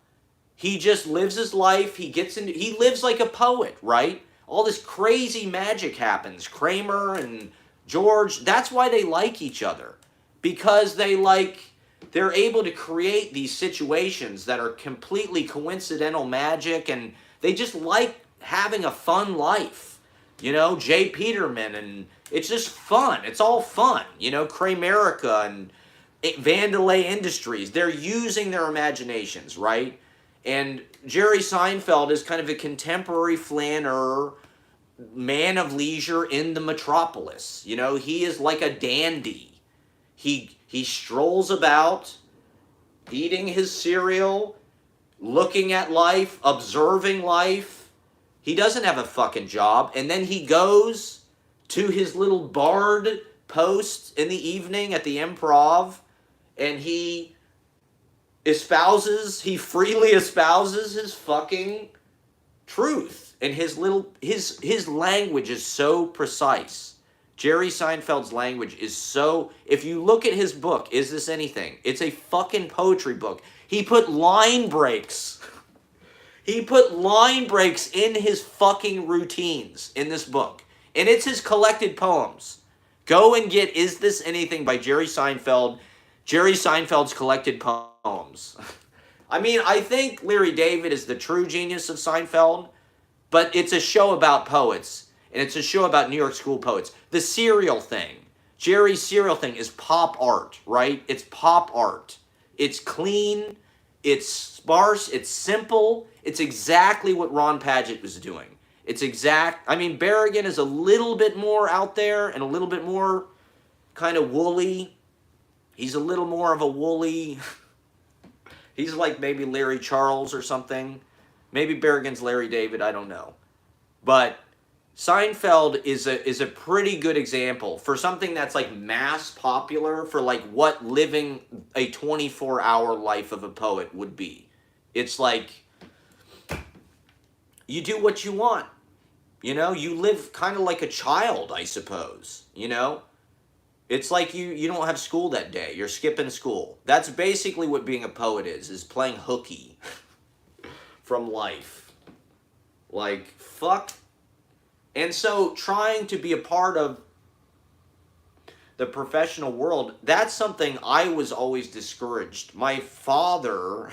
He just lives his life. He lives like a poet, right? All this crazy magic happens. Kramer and George, that's why they like each other. Because they're able to create these situations that are completely coincidental magic, and they just like having a fun life. Jay Peterman, and it's just fun. It's all fun. Kramerica and Vandelay Industries, they're using their imaginations, right? And Jerry Seinfeld is kind of a contemporary flaneur, man of leisure in the metropolis. He is like a dandy. He strolls about, eating his cereal, looking at life, observing life. He doesn't have a fucking job. And then he goes to his little bard post in the evening at the Improv, and he freely espouses his fucking truth. And his language is so precise. Jerry Seinfeld's language is so, if you look at his book, Is This Anything? It's a fucking poetry book. He put line breaks. He put line breaks in his fucking routines in this book. And it's his collected poems. Go and get Is This Anything by Jerry Seinfeld. Jerry Seinfeld's collected poems. I mean, I think Larry David is the true genius of Seinfeld, but it's a show about poets. And it's a show about New York school poets. The cereal thing. Jerry's cereal thing is pop art, right? It's pop art. It's clean. It's sparse. It's simple. It's exactly what Ron Padgett was doing. I mean, Berrigan is a little bit more out there and a little bit more kind of woolly. He's a little more of a woolly. He's like maybe Larry Charles or something. Maybe Berrigan's Larry David, I don't know. But Seinfeld is a pretty good example for something that's like mass popular, for like what living a 24-hour life of a poet would be. It's like you do what you want. You know, you live kind of like a child, I suppose, you know? It's like you don't have school that day. You're skipping school. That's basically what being a poet is playing hooky from life. Like, fuck. And so trying to be a part of the professional world, that's something I was always discouraged. My father,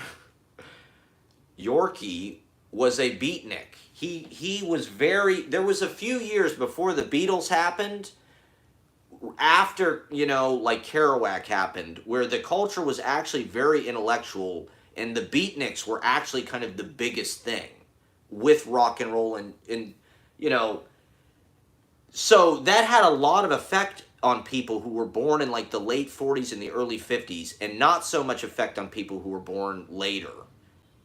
Yorkie, was a beatnik. He was there was a few years before the Beatles happened, after, you know, like Kerouac happened, where the culture was actually very intellectual, and the beatniks were actually kind of the biggest thing with rock and roll, and you know, so that had a lot of effect on people who were born in like the late 40s and the early 50s, and not so much effect on people who were born later.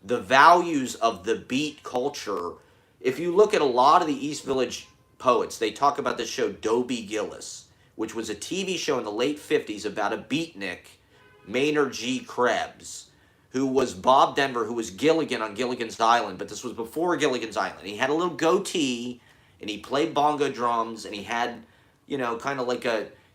The values of the beat culture, if you look at a lot of the East Village poets, they talk about this show Dobie Gillis, which was a TV show in the late 50s about a beatnik, Maynard G. Krebs, who was Bob Denver, who was Gilligan on Gilligan's Island, but this was before Gilligan's Island. He had a little goatee, and he played bongo drums, and he had, you know, kind of like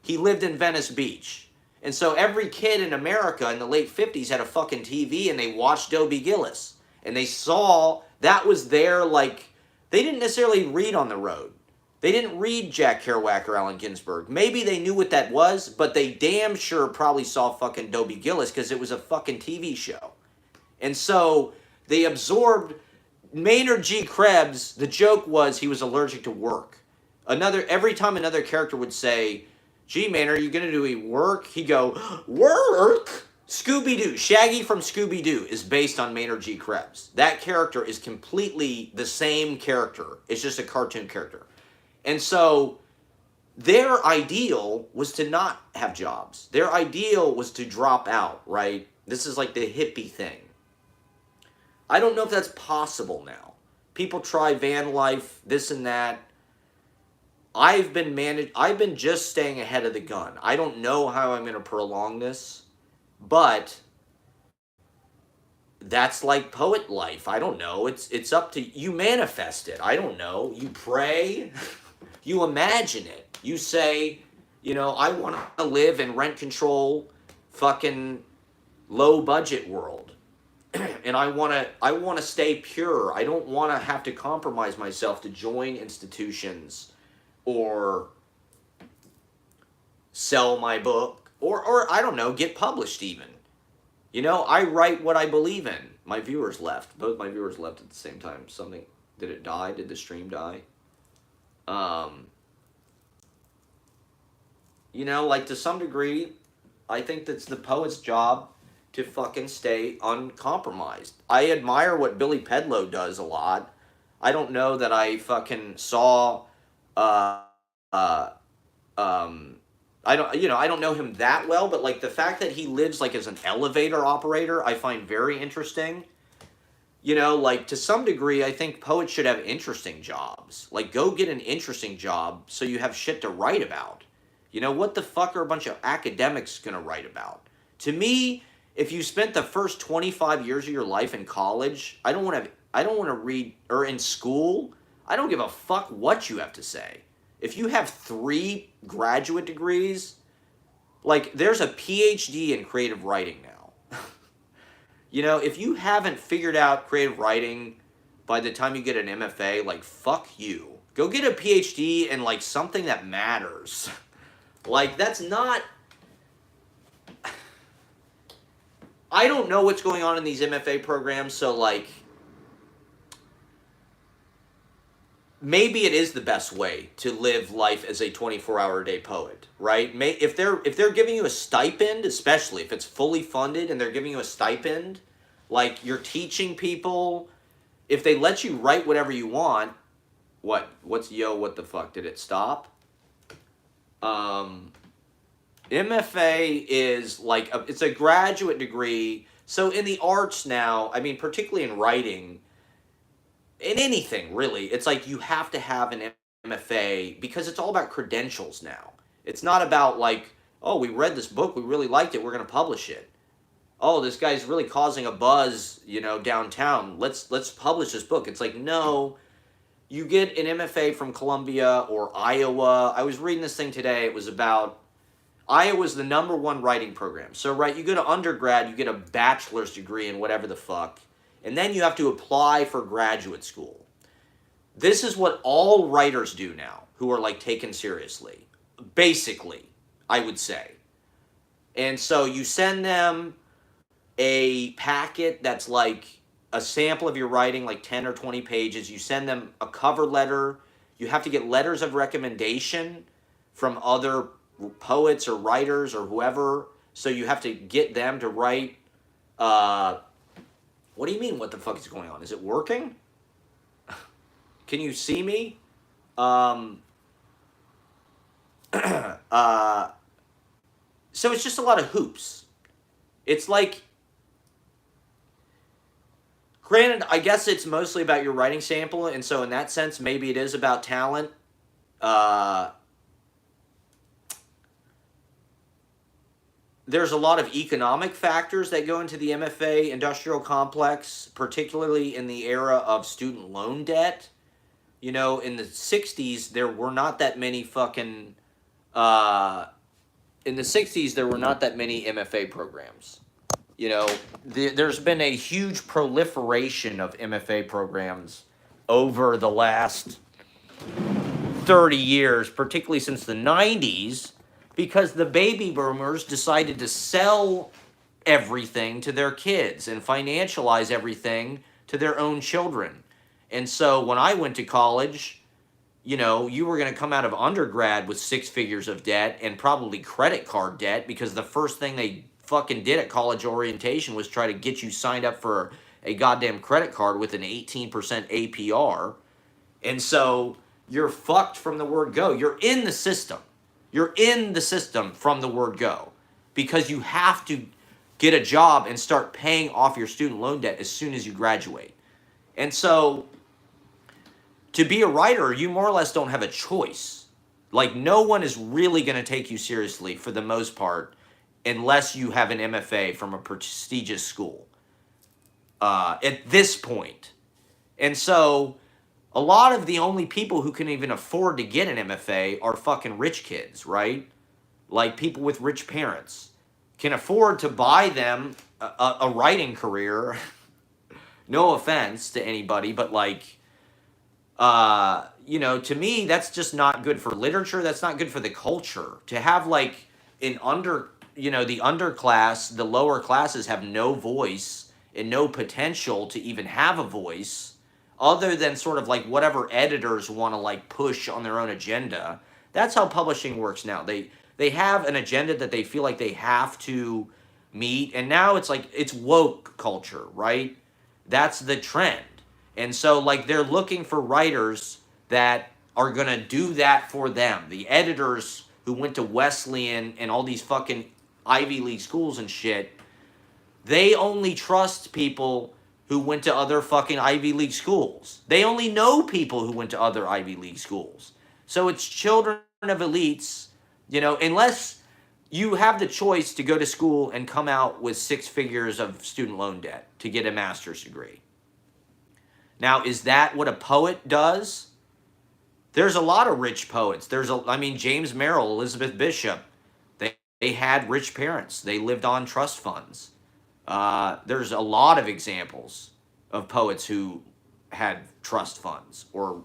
he lived in Venice Beach. And so every kid in America in the late 50s had a fucking TV, and they watched Dobie Gillis. And they saw, that was their, like, they didn't necessarily read on the road. They didn't read Jack Kerouac or Allen Ginsberg. Maybe they knew what that was, but they damn sure probably saw fucking Dobie Gillis because it was a fucking TV show. And so they absorbed Maynard G. Krebs. The joke was he was allergic to work. Every time another character would say, "Gee, Maynard, are you going to do any work?" He'd go, "Work?" Scooby-Doo. Shaggy from Scooby-Doo is based on Maynard G. Krebs. That character is completely the same character. It's just a cartoon character. And so their ideal was to not have jobs. Their ideal was to drop out, right? This is like the hippie thing. I don't know if that's possible now. People try van life, this and that. I've been just staying ahead of the gun. I don't know how I'm going to prolong this, but that's like poet life. I don't know. It's up to you. Manifest it. I don't know. You pray. You imagine it. You say, you know, I want to live in rent control, fucking low budget world. And I want to stay pure. I don't want to have to compromise myself to join institutions or sell my book or I don't know, get published even. You know, I write what I believe in. My viewers left. Both my viewers left at the same time. Did it die? Did the stream die? You know, like to some degree, I think that's the poet's job to fucking stay uncompromised. I admire what Billy Pedlow does a lot. I don't know that I fucking saw, I don't know him that well, but like the fact that he lives like as an elevator operator, I find very interesting. You know, like to some degree, I think poets should have interesting jobs. Like, go get an interesting job so you have shit to write about. You know, what the fuck are a bunch of academics gonna write about? To me, if you spent the first 25 years of your life in college, I don't want to read, or in school, I don't give a fuck what you have to say. If you have 3 graduate degrees, like there's a PhD in creative writing now. You know, if you haven't figured out creative writing by the time you get an MFA, like fuck you. Go get a PhD in like something that matters. Like that's not, I don't know what's going on in these MFA programs, so like maybe it is the best way to live life as a 24-hour-a-day poet, right? If they're giving you a stipend, especially if it's fully funded and they're giving you a stipend, like you're teaching people, if they let you write whatever you want, what the fuck, did it stop? MFA is like, it's a graduate degree, so in the arts now, I mean, particularly in writing, in anything really, it's like you have to have an MFA because it's all about credentials now. It's not about like, oh, we read this book, we really liked it, we're going to publish it. Oh, this guy's really causing a buzz, you know, downtown. Let's publish this book. It's like, no, you get an MFA from Columbia or Iowa. I was reading this thing today. It was about Iowa's the #1 writing program. So, right, you go to undergrad, you get a bachelor's degree in whatever the fuck, and then you have to apply for graduate school. This is what all writers do now who are like taken seriously. Basically, I would say. And so you send them a packet that's like a sample of your writing, like 10 or 20 pages. You send them a cover letter. You have to get letters of recommendation from other poets or writers or whoever. So you have to get them to write. What do you mean, what the fuck is going on? Is it working? Can you see me? So it's just a lot of hoops. It's like, granted, I guess it's mostly about your writing sample, and so in that sense, maybe it is about talent. There's a lot of economic factors that go into the MFA Industrial Complex, particularly in the era of student loan debt. You know, in the 60s, there were not that many fucking... in the 60s, there were not that many MFA programs. You know, there's been a huge proliferation of MFA programs over the last 30 years, particularly since the 90s, because the baby boomers decided to sell everything to their kids and financialize everything to their own children. And so when I went to college, you know, you were going to come out of undergrad with 6 figures of debt and probably credit card debt, because the first thing they fucking did at college orientation was try to get you signed up for a goddamn credit card with an 18% APR. And so you're fucked from the word go. You're in the system. You're in the system from the word go, because you have to get a job and start paying off your student loan debt as soon as you graduate. And so to be a writer, you more or less don't have a choice. Like, no one is really going to take you seriously for the most part unless you have an MFA from a prestigious school at this point. And so a lot of the only people who can even afford to get an MFA are fucking rich kids, right? Like people with rich parents can afford to buy them a writing career. No offense to anybody, but like, you know, to me, that's just not good for literature. That's not good for the culture. To have like the underclass, the lower classes have no voice and no potential to even have a voice, other than sort of like whatever editors want to like push on their own agenda. That's how publishing works now. They have an agenda that they feel like they have to meet, and now it's like, it's woke culture, right? That's the trend. And so like they're looking for writers that are going to do that for them. The editors who went to Wesleyan and all these fucking Ivy League schools and shit, they only trust people who went to other fucking Ivy League schools. They only know people who went to other Ivy League schools. So it's children of elites, unless you have the choice to go to school and come out with 6 figures of student loan debt to get a master's degree. Now, is that what a poet does? There's a lot of rich poets. James Merrill, Elizabeth Bishop, they had rich parents. They lived on trust funds. There's a lot of examples of poets who had trust funds or,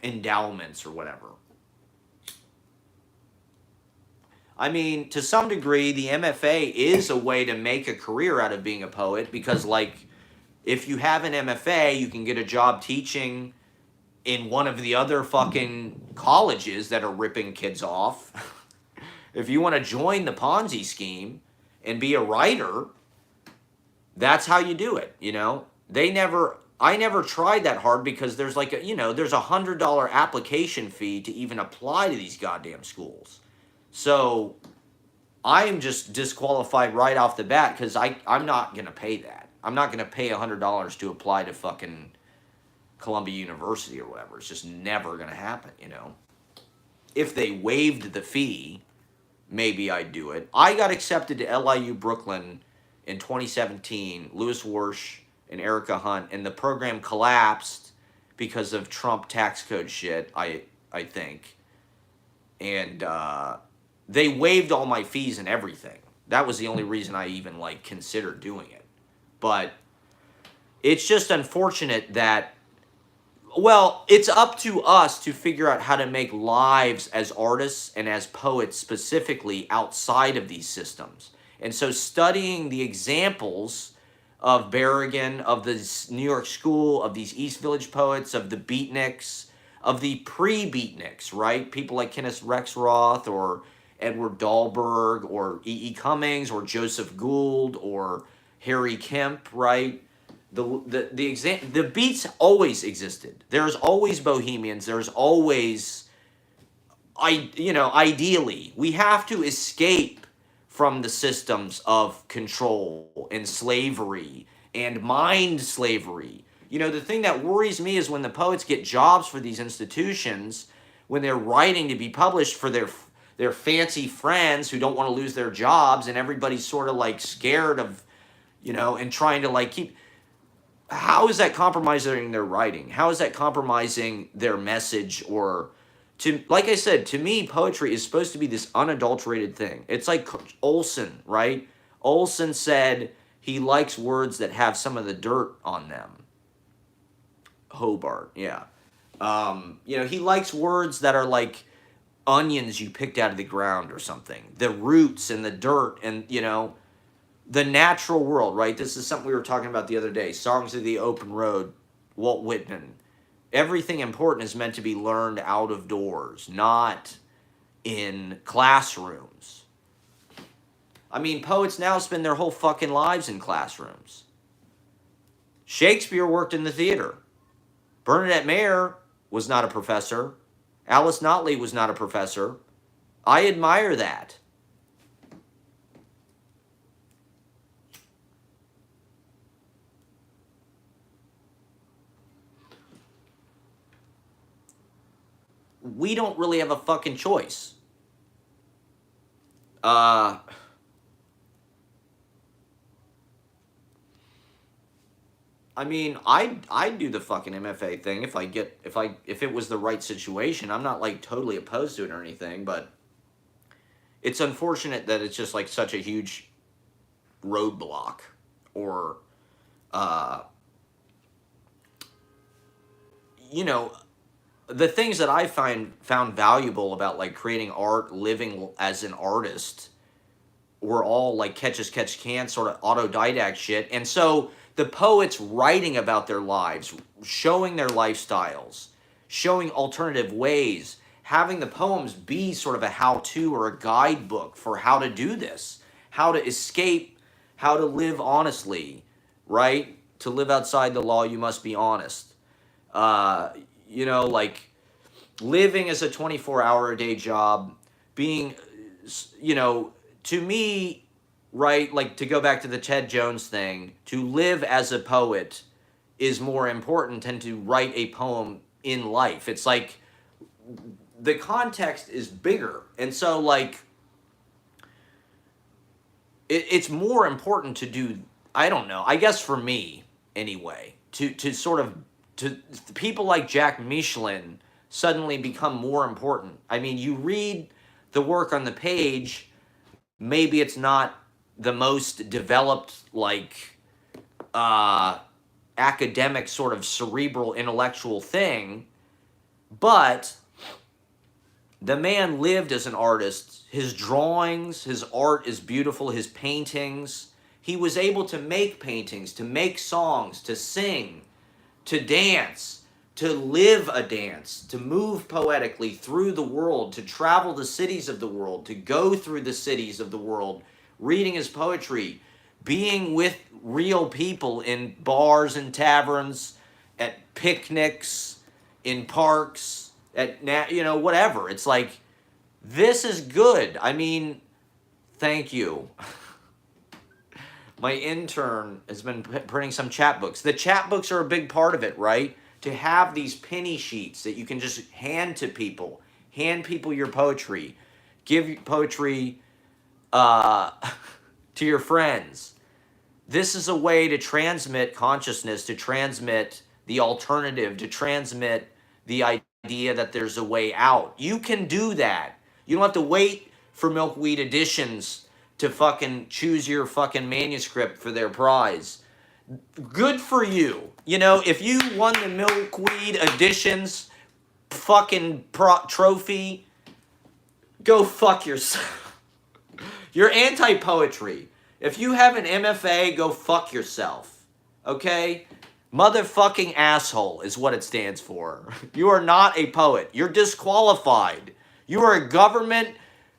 endowments or whatever. To some degree, the MFA is a way to make a career out of being a poet because, if you have an MFA, you can get a job teaching in one of the other fucking colleges that are ripping kids off. If you want to join the Ponzi scheme and be a writer, that's how you do it, I never tried that hard because there's there's a $100 application fee to even apply to these goddamn schools. So I am just disqualified right off the bat because I'm not going to pay that. I'm not going to pay $100 to apply to fucking Columbia University or whatever. It's just never going to happen, If they waived the fee, maybe I'd do it. I got accepted to LIU Brooklyn in 2017, Louis Warsh and Erica Hunt, and the program collapsed because of Trump tax code shit, I think. And they waived all my fees and everything. That was the only reason I even considered doing it. But it's just unfortunate that, it's up to us to figure out how to make lives as artists and as poets specifically outside of these systems. And so studying the examples of Berrigan, of the New York School, of these East Village poets, of the beatniks, of the pre-beatniks, right? People like Kenneth Rexroth or Edward Dahlberg or E.E. Cummings or Joseph Gould or Harry Kemp, right? The beats always existed. There's always bohemians. There's always, ideally, we have to escape from the systems of control and slavery and mind slavery. The thing that worries me is when the poets get jobs for these institutions, when they're writing to be published for their fancy friends who don't want to lose their jobs, and everybody's sort of scared of, and trying to keep. How is that compromising their writing? How is that compromising their message? Or, like I said, to me, poetry is supposed to be this unadulterated thing. It's like Olson, right? Olson said he likes words that have some of the dirt on them. Hobart, yeah. He likes words that are like onions you picked out of the ground or something. The roots and the dirt and, the natural world, right? This is something we were talking about the other day. Songs of the Open Road, Walt Whitman. Everything important is meant to be learned out of doors, not in classrooms. Poets now spend their whole fucking lives in classrooms. Shakespeare worked in the theater. Bernadette Mayer was not a professor. Alice Notley was not a professor. I admire that. We don't really have a fucking choice. I'd do the fucking MFA thing if it was the right situation. I'm not totally opposed to it or anything, but it's unfortunate that it's just such a huge roadblock or the things that I found valuable about creating art, living as an artist, were all catch as catch can sort of autodidact shit. And so the poets writing about their lives, showing their lifestyles, showing alternative ways, having the poems be sort of a how-to or a guidebook for how to do this, how to escape, how to live honestly, right? To live outside the law, you must be honest. Living as a 24-hour-a-day job, being, to me, right? Like, to go back to the Ted Jones thing, to live as a poet is more important than to write a poem in life. It's like the context is bigger. And so, like, it's more important to do, I don't know, I guess for me anyway, to sort of, to people like Jack Michelin suddenly become more important. I mean, you read the work on the page, maybe it's not the most developed, like, academic sort of cerebral intellectual thing, but the man lived as an artist. His drawings, his art is beautiful, his paintings. He was able to make paintings, to make songs, to sing, to dance, to live a dance, to move poetically through the world, to travel the cities of the world, to go through the cities of the world, reading his poetry, being with real people in bars and taverns, at picnics, in parks, whatever. It's like, this is good. I mean, thank you. My intern has been printing some chapbooks. The chapbooks are a big part of it, right? To have these penny sheets that you can just hand to people, hand people your poetry, give poetry to your friends. This is a way to transmit consciousness, to transmit the alternative, to transmit the idea that there's a way out. You can do that. You don't have to wait for Milkweed Editions to fucking choose your fucking manuscript for their prize. Good for you. You know, if you won the Milkweed Editions fucking trophy, go fuck yourself. You're anti-poetry. If you have an MFA, go fuck yourself. Okay? Motherfucking asshole is what it stands for. You are not a poet. You're disqualified. You are a government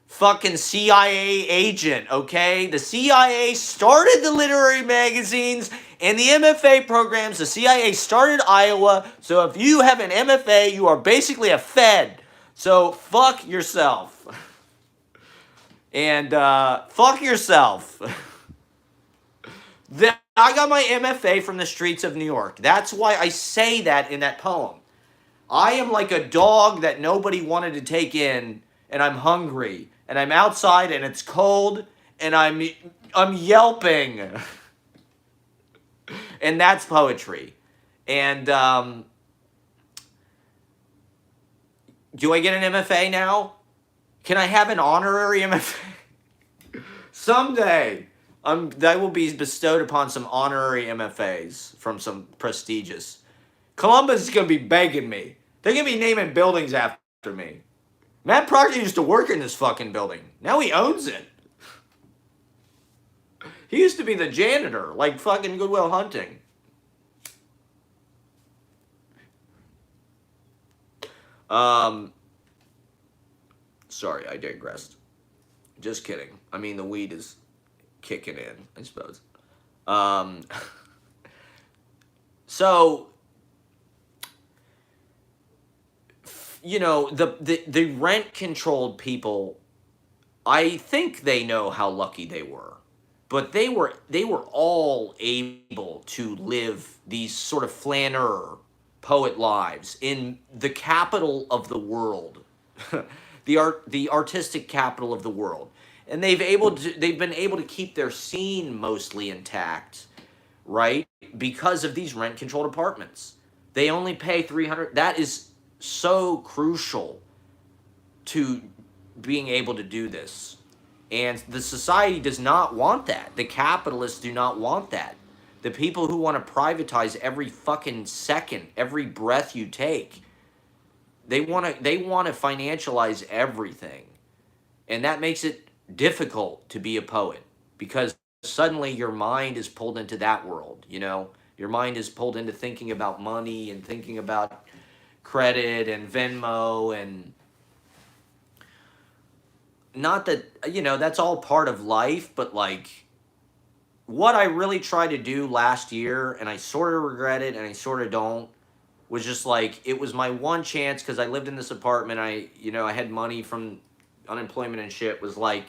fucking CIA agent, okay? The CIA started the literary magazines and the MFA programs. The CIA started Iowa. So if you have an MFA, you are basically a Fed. So fuck yourself. And fuck yourself. I got my MFA from the streets of New York. That's why I say that in that poem. I am like a dog that nobody wanted to take in, and I'm hungry, and I'm outside, and it's cold, and I'm yelping. And that's poetry. And do I get an MFA now? Can I have an honorary MFA? Someday. That will be bestowed upon some honorary MFAs from some prestigious. Columbus is going to be begging me. They're going to be naming buildings after me. Matt Proctor used to work in this fucking building. Now he owns it. He used to be the janitor, like fucking Good Will Hunting. Sorry, I digressed. Just kidding. I mean, the weed is kicking in, I suppose. So, you know, the rent-controlled people, I think they know how lucky they were. But they were all able to live these sort of flaneur poet lives in the capital of the world. the artistic capital of the world. And they've been able to keep their scene mostly intact, right? Because of these rent-controlled apartments. They only pay $300. That is so crucial to being able to do this. And the society does not want that. The capitalists do not want that. The people who want to privatize every fucking second, every breath you take, they want to financialize everything. And that makes it difficult to be a poet, because suddenly your mind is pulled into that world, you know? Your mind is pulled into thinking about money and thinking about credit and Venmo, and not that, you know, that's all part of life, but like what I really tried to do last year, and I sort of regret it and I sort of don't, was just like, it was my one chance, because I lived in this apartment, I had money from unemployment and shit, was like,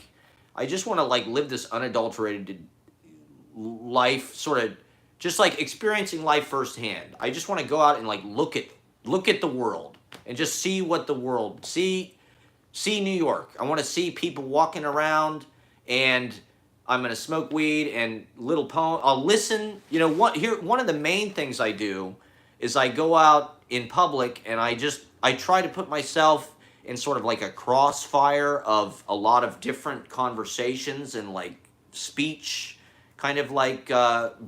I just want to like live this unadulterated life, sort of just like experiencing life firsthand. I just want to go out and like look at the world and just see what the world see New York. I want to see people walking around, and I'm gonna smoke weed and little poem. I'll listen. You know what? Here, one of the main things I do is I go out in public and I try to put myself in sort of like a crossfire of a lot of different conversations and like speech, kind of like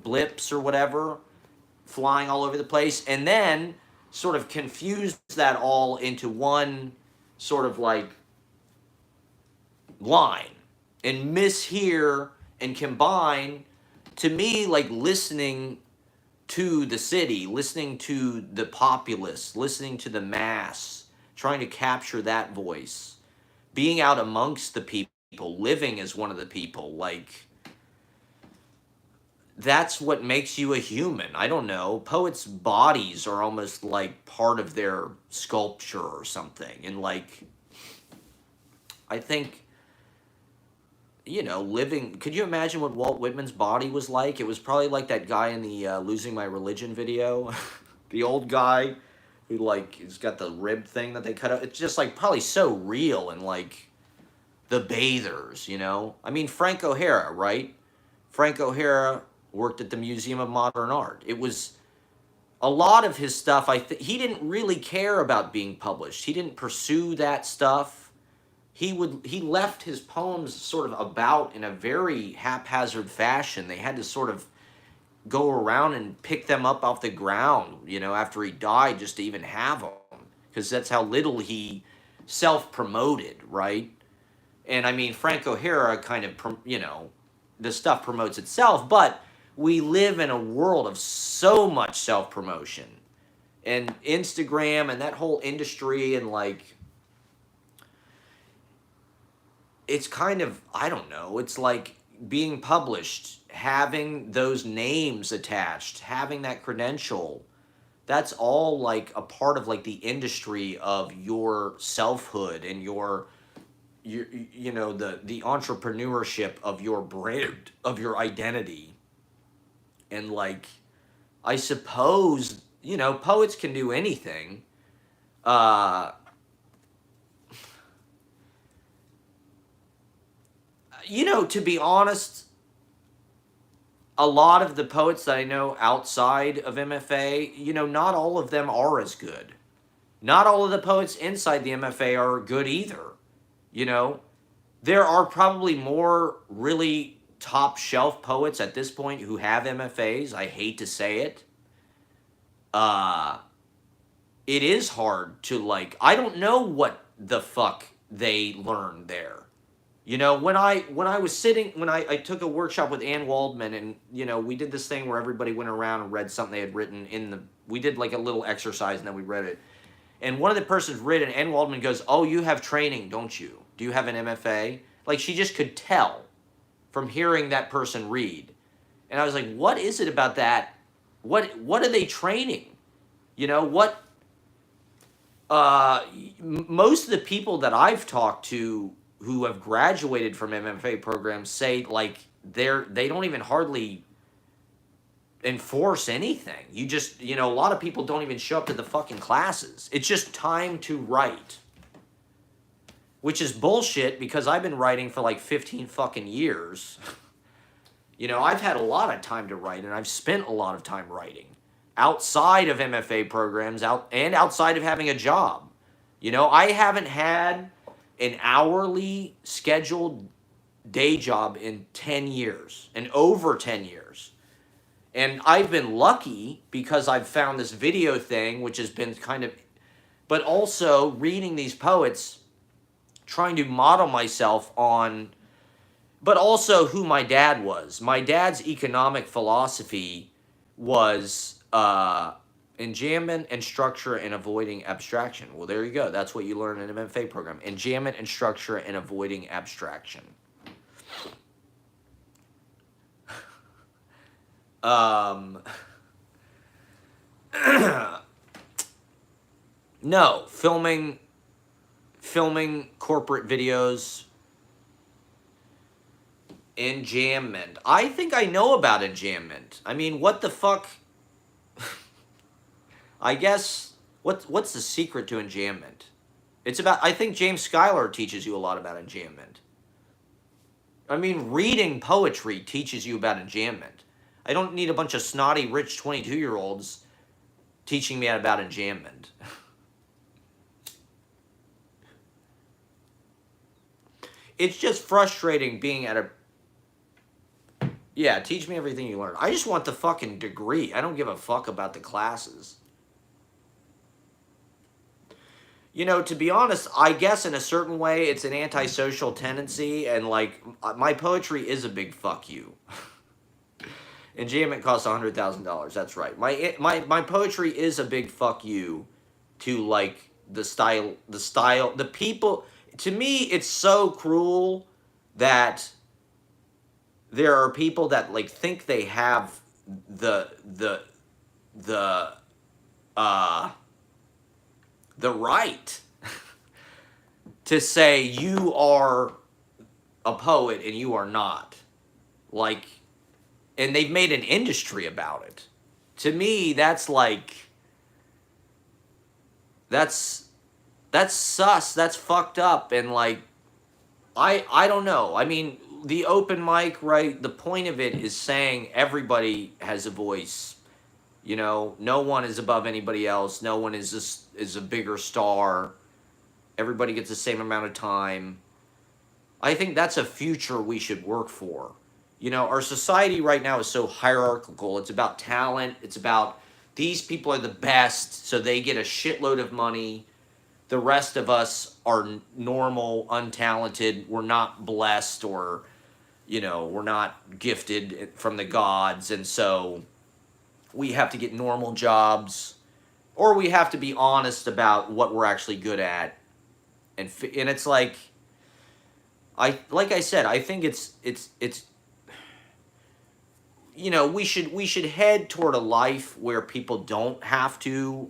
blips or whatever, flying all over the place, and then sort of confuse that all into one sort of like line and mishear and combine, to me, like listening to the city, listening to the populace, listening to the mass, trying to capture that voice, being out amongst the people, living as one of the people, like that's what makes you a human. I don't know. Poets' bodies are almost like part of their sculpture or something. And like, I think, you know, living, could you imagine what Walt Whitman's body was like? It was probably like that guy in the Losing My Religion video. The old guy who like, has got the rib thing that they cut out. It's just like probably so real, and like the bathers, you know? I mean, Frank O'Hara, right? Frank O'Hara worked at the Museum of Modern Art. It was a lot of his stuff. He didn't really care about being published. He didn't pursue that stuff. He left his poems sort of about in a very haphazard fashion. They had to sort of go around and pick them up off the ground, you know, after he died, just to even have them, because that's how little he self-promoted, right? And I mean, Frank O'Hara kind of, you know, the stuff promotes itself, but we live in a world of so much self-promotion and Instagram and that whole industry, and like, it's kind of, I don't know, it's like being published, having those names attached, having that credential, that's all like a part of like the industry of your selfhood and your you know, the entrepreneurship of your brand, of your identity. And like, I suppose, you know, poets can do anything. You know, to be honest, a lot of the poets that I know outside of MFA, you know, not all of them are as good. Not all of the poets inside the MFA are good either. You know, there are probably more really top shelf poets at this point who have MFAs. I hate to say it. It is hard to like, I don't know what the fuck they learned there. You know, when I was sitting, when I took a workshop with Ann Waldman, and, you know, we did this thing where everybody went around and read something they had written we did like a little exercise and then we read it. And one of the persons read it, and Ann Waldman goes, "Oh, you have training, don't you? Do you have an MFA?" Like, she just could tell from hearing that person read. And I was like, what is it about that? What are they training? You know, what, most of the people that I've talked to who have graduated from MFA programs say like they don't even hardly enforce anything. You just, you know, a lot of people don't even show up to the fucking classes. It's just time to write. Which is bullshit, because I've been writing for like 15 fucking years. You know, I've had a lot of time to write, and I've spent a lot of time writing outside of MFA programs, outside of having a job. You know, I haven't had an hourly scheduled day job in 10 years, and over 10 years. And I've been lucky because I've found this video thing, which has been kind of, but also reading these poets, trying to model myself on, but also who my dad was. My dad's economic philosophy was enjambment and structure and avoiding abstraction. Well, there you go. That's what you learn in an MFA program. Enjambment and structure and avoiding abstraction. No, filming corporate videos, Enjambment. I think I know about enjambment. I mean, what the fuck? I guess, what's the secret to enjambment? It's about, I think James Schuyler teaches you a lot about enjambment. I mean, reading poetry teaches you about enjambment. I don't need a bunch of snotty, rich 22-year-olds teaching me about enjambment. It's just frustrating being at a... Yeah, teach me everything you learn. I just want the fucking degree. I don't give a fuck about the classes. You know, to be honest, I guess in a certain way it's an antisocial tendency, and like, my poetry is a big fuck you. Enjambment costs $100,000. That's right. My poetry is a big fuck you to like the style, the people. To me, it's so cruel that there are people that like think they have the right to say you are a poet and you are not. Like, and they've made an industry about it. To me, that's like, that's sus, that's fucked up, and like, I don't know. I mean, the open mic, right? The point of it is saying everybody has a voice. You know, no one is above anybody else. No one is a bigger star. Everybody gets the same amount of time. I think that's a future we should work for. You know, our society right now is so hierarchical. It's about talent. It's about these people are the best, so they get a shitload of money. The rest of us are normal, untalented. We're not blessed, or, you know, we're not gifted from the gods. And so we have to get normal jobs, or we have to be honest about what we're actually good at. And it's like, like I said, I think it's you know, we should head toward a life where people don't have to,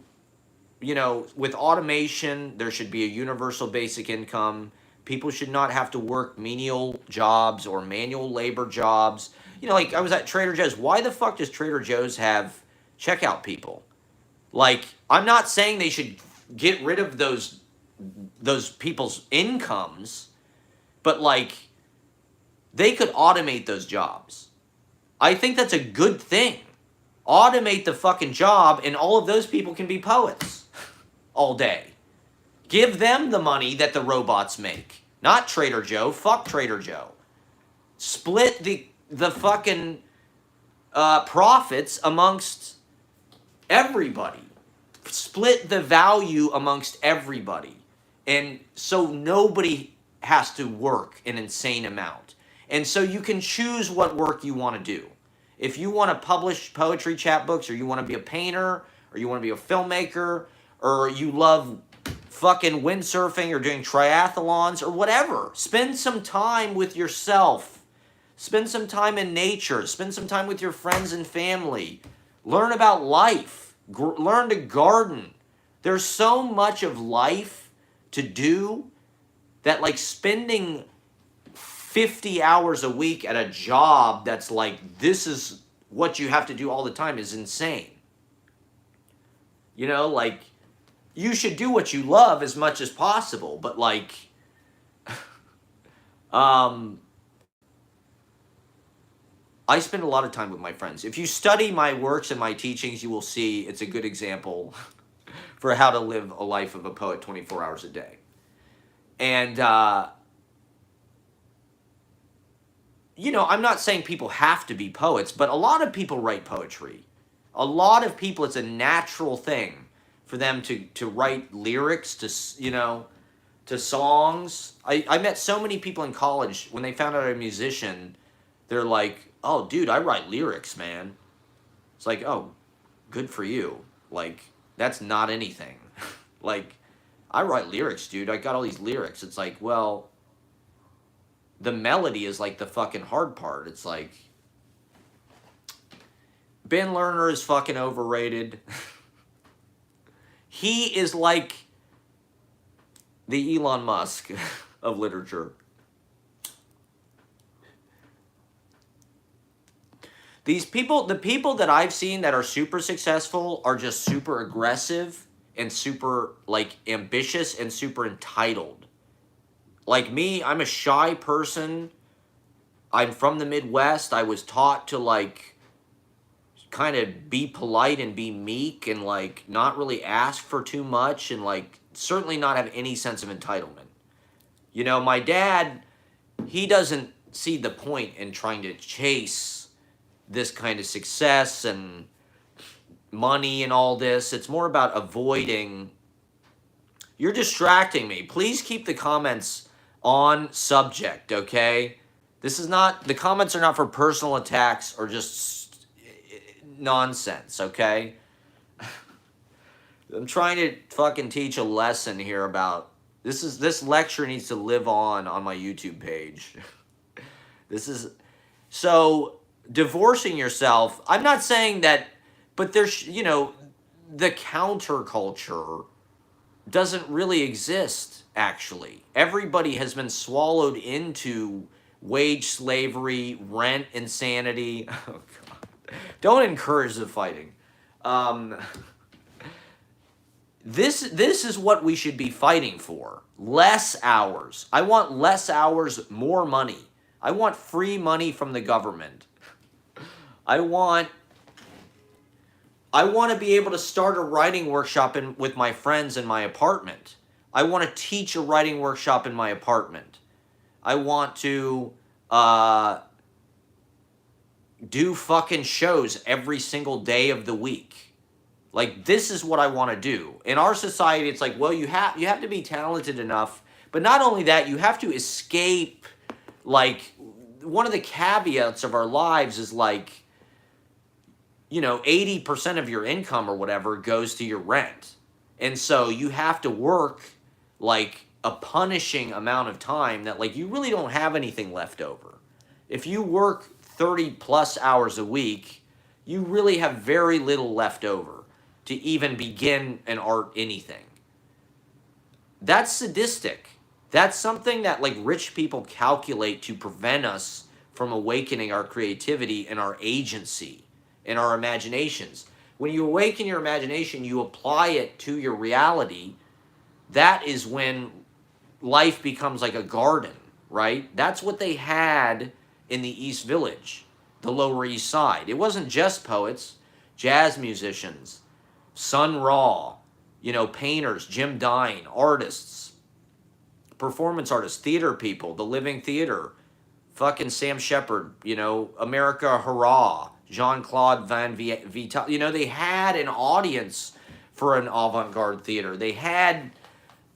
you know, with automation, there should be a universal basic income. People should not have to work menial jobs or manual labor jobs. You know, like I was at Trader Joe's. Why the fuck does Trader Joe's have checkout people? Like, I'm not saying they should get rid of those people's incomes, but like, they could automate those jobs. I think that's a good thing. Automate the fucking job, and all of those people can be poets all day. Give them the money that the robots make. Not Trader Joe. Fuck Trader Joe. Split the fucking profits amongst everybody. Split the value amongst everybody. And so nobody has to work an insane amount. And so you can choose what work you want to do. If you want to publish poetry chapbooks, or you want to be a painter, or you want to be a filmmaker, or you love fucking windsurfing or doing triathlons or whatever, spend some time with yourself. Spend some time in nature. Spend some time with your friends and family. Learn about life. Learn to garden. There's so much of life to do that, like, spending 50 hours a week at a job that's like, this is what you have to do all the time, is insane. You know, like, you should do what you love as much as possible, but like, I spend a lot of time with my friends. If you study my works and my teachings, you will see it's a good example for how to live a life of a poet 24 hours a day. And, you know, I'm not saying people have to be poets, but a lot of people write poetry. A lot of people, it's a natural thing for them to write lyrics to, you know, to songs. I met so many people in college, when they found out I'm a musician, they're like, oh, dude, I write lyrics, man. It's like, oh, good for you. Like, that's not anything. Like, I write lyrics, dude. I got all these lyrics. It's like, well, the melody is like the fucking hard part. It's like, Ben Lerner is fucking overrated. He is like the Elon Musk of literature. These people, the people that I've seen that are super successful are just super aggressive and super like ambitious and super entitled. Like me, I'm a shy person. I'm from the Midwest. I was taught to like kind of be polite and be meek and like not really ask for too much and like certainly not have any sense of entitlement. You know, my dad, he doesn't see the point in trying to chase this kind of success and money and all this. It's more about avoiding. You're distracting me. Please keep the comments on subject, okay? This is not, the comments are not for personal attacks or just nonsense, okay? I'm trying to fucking teach a lesson here about, this lecture needs to live on my YouTube page. This is, so divorcing yourself, I'm not saying that, but there's, you know, the counterculture doesn't really exist, actually. Everybody has been swallowed into wage slavery, rent insanity. Oh, God. Don't encourage the fighting. This is what we should be fighting for. Less hours. I want less hours, more money. I want free money from the government. I want to be able to start a writing workshop with my friends in my apartment. I want to teach a writing workshop in my apartment. I want to do fucking shows every single day of the week. Like, this is what I want to do. In our society, it's like, well, you have to be talented enough. But not only that, you have to escape, like, one of the caveats of our lives is like, you know, 80% of your income or whatever goes to your rent. And so you have to work like a punishing amount of time that like you really don't have anything left over. If you work 30 plus hours a week, you really have very little left over to even begin an art anything. That's sadistic. That's something that like rich people calculate to prevent us from awakening our creativity and our agency and our imaginations. When you awaken your imagination, you apply it to your reality. That is when life becomes like a garden, right? That's what they had in the East Village, the Lower East Side. It wasn't just poets, jazz musicians, Sun Ra, you know, painters, Jim Dine, artists, performance artists, theater people, the Living Theater, fucking Sam Shepard, you know, America Hurrah, Jean-Claude Van Vital. You know, they had an audience for an avant-garde theater. They had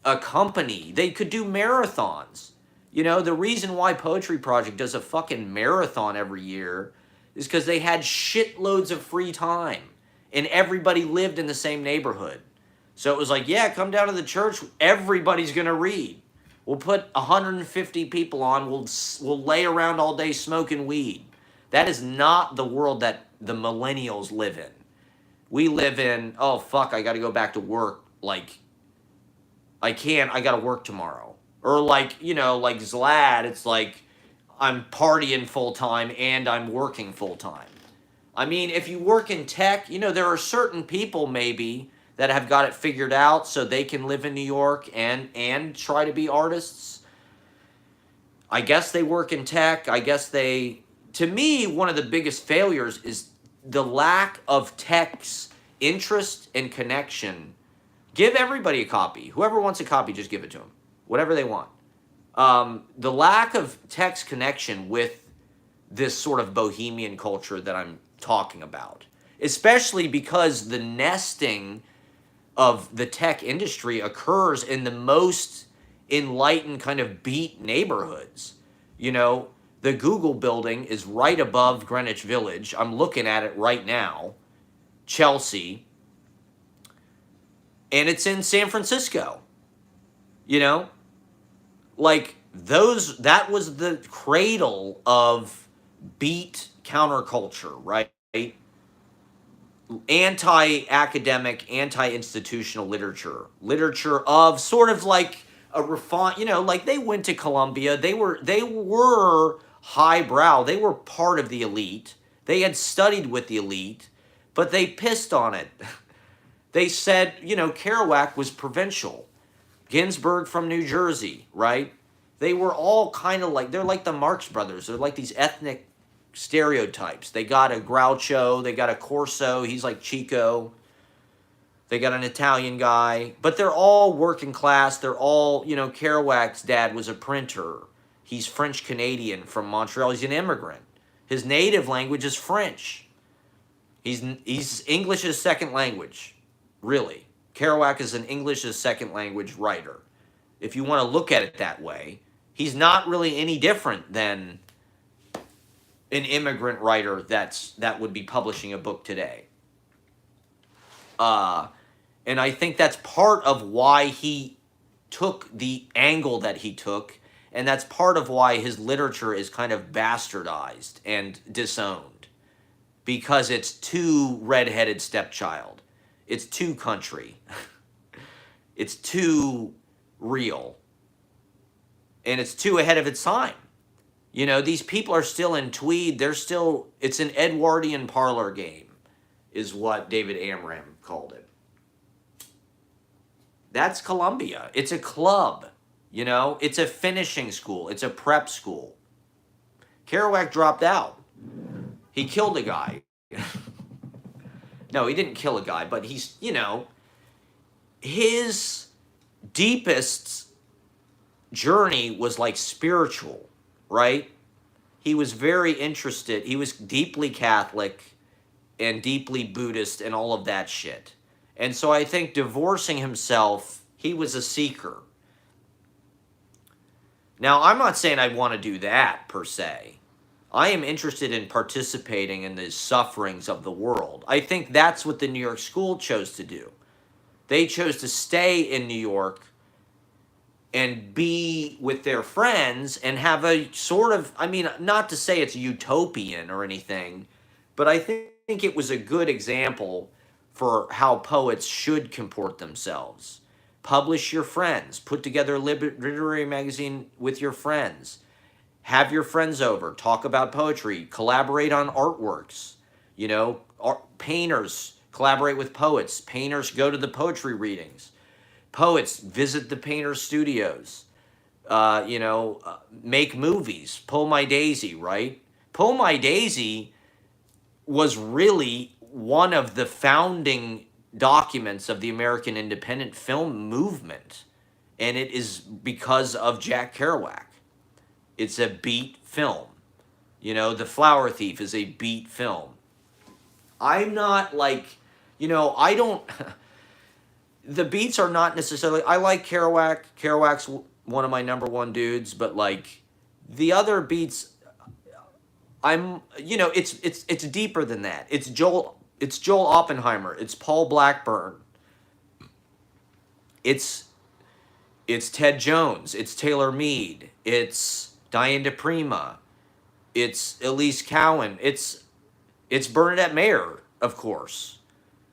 a company. They could do marathons. You know, the reason why Poetry Project does a fucking marathon every year is because they had shitloads of free time and everybody lived in the same neighborhood. So it was like, yeah, come down to the church. Everybody's going to read. We'll put 150 people on. We'll lay around all day smoking weed. That is not the world that the millennials live in. We live in, oh, fuck, I got to go back to work. Like, I got to work tomorrow. Or like, you know, like Zlad, it's like, I'm partying full-time and I'm working full-time. I mean, if you work in tech, you know, there are certain people maybe that have got it figured out so they can live in New York and try to be artists. I guess they work in tech. I guess they... To me, one of the biggest failures is the lack of tech's interest and connection. Give everybody a copy. Whoever wants a copy, just give it to them. Whatever they want. The lack of tech's connection with this sort of bohemian culture that I'm talking about. Especially because the nesting of the tech industry occurs in the most enlightened kind of beat neighborhoods. You know, the Google building is right above Greenwich Village. I'm looking at it right now. Chelsea. And it's in San Francisco. You know? Like, that was the cradle of beat counterculture, right? Anti-academic, anti-institutional literature. Literature of sort of like a refined, you know, like they went to Columbia. They were highbrow. They were part of the elite. They had studied with the elite, but they pissed on it. They said, Kerouac was provincial. Ginsberg from New Jersey, right? They were all kind of like, they're like the Marx Brothers. They're like these ethnic stereotypes. They got a Groucho, they got a Corso, he's like Chico. They got an Italian guy, but they're all working class. They're all, Kerouac's dad was a printer. He's French Canadian from Montreal. He's an immigrant. His native language is French. He's English as second language, really. Kerouac is an English as second language writer. If you want to look at it that way, he's not really any different than an immigrant writer that would be publishing a book today. And I think that's part of why he took the angle that he took, and that's part of why his literature is kind of bastardized and disowned, because it's too redheaded stepchild. It's too country. It's too real. And it's too ahead of its time. These people are still in tweed. It's an Edwardian parlor game, is what David Amram called it. That's Columbia. It's a club, It's a finishing school. It's a prep school. Kerouac dropped out. He killed a guy. No, he didn't kill a guy, but he's, his deepest journey was like spiritual, right? He was very interested. He was deeply Catholic and deeply Buddhist and all of that shit. And so I think divorcing himself, he was a seeker. Now, I'm not saying I want to do that per se. I am interested in participating in the sufferings of the world. I think that's what the New York school chose to do. They chose to stay in New York and be with their friends and have a sort of, not to say it's utopian or anything, but I think it was a good example for how poets should comport themselves. Publish your friends. Put together a literary magazine with your friends. Have your friends over. Talk about poetry. Collaborate on artworks. Painters collaborate with poets. Painters go to the poetry readings. Poets visit the painters' studios. Make movies. Pull My Daisy, right? Pull My Daisy was really one of the founding documents of the American independent film movement. And it is because of Jack Kerouac. It's a beat film. The Flower Thief is a beat film. I'm not like, I don't, the beats are not necessarily, I like Kerouac. Kerouac's one of my number one dudes, but like the other beats, it's deeper than that. It's Joel Oppenheimer. It's Paul Blackburn. It's Ted Jones. It's Taylor Mead. It's Diane DePrima. It's Elise Cowan. It's Bernadette Mayer, of course.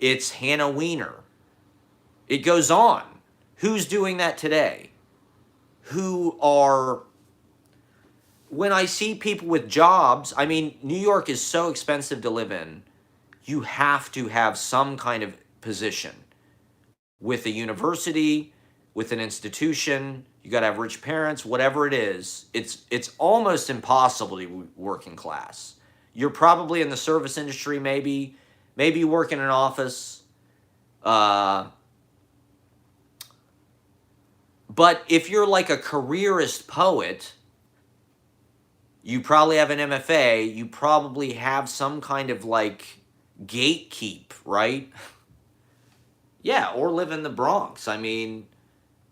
It's Hannah Weiner. It goes on. Who's doing that today? When I see people with jobs, New York is so expensive to live in. You have to have some kind of position with a university, with an institution. You got to have rich parents, whatever it is. It's almost impossible to be working class. You're probably in the service industry, maybe you work in an office. But if you're like a careerist poet, you probably have an MFA. You probably have some kind of like gatekeep, right? Yeah, or live in the Bronx.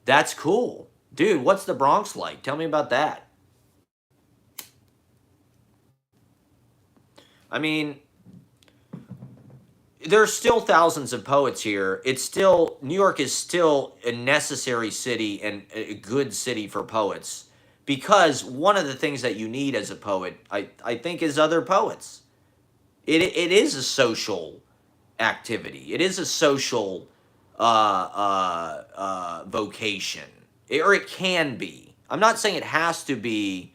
That's cool. Dude, what's the Bronx like? Tell me about that. There's still thousands of poets here. New York is still a necessary city and a good city for poets, because one of the things that you need as a poet, I think, is other poets. It is a social activity. It is a social vocation, or it can be. I'm not saying it has to be.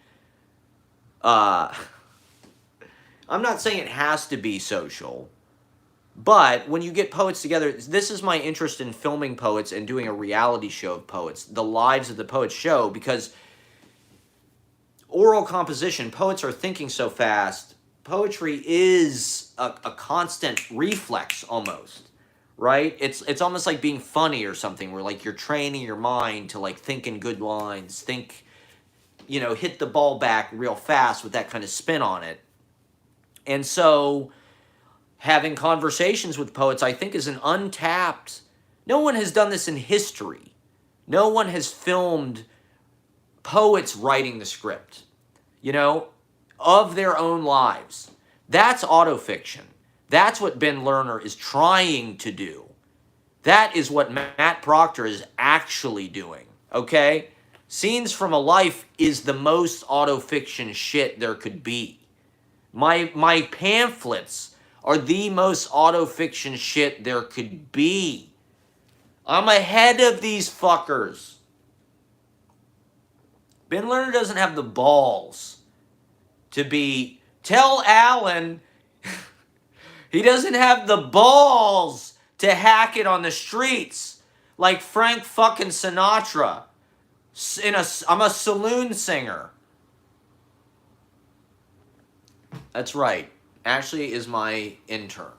I'm not saying it has to be social, but when you get poets together, this is my interest in filming poets and doing a reality show of poets, the lives of the poets show, because oral composition, poets are thinking so fast. Poetry is a constant reflex almost, right? It's almost like being funny or something, where like you're training your mind to like think in good lines, think, hit the ball back real fast with that kind of spin on it. And so having conversations with poets, I think, is an untapped. No one has done this in history. No one has filmed poets writing the script, of their own lives. That's autofiction. That's what Ben Lerner is trying to do. That is what Matt Proctor is actually doing, okay? Scenes from a Life is the most autofiction shit there could be. My pamphlets are the most autofiction shit there could be. I'm ahead of these fuckers. Ben Lerner doesn't have the balls to be... Tell Alan he doesn't have the balls to hack it on the streets like Frank fucking Sinatra. I'm a saloon singer. That's right. Ashley is my intern.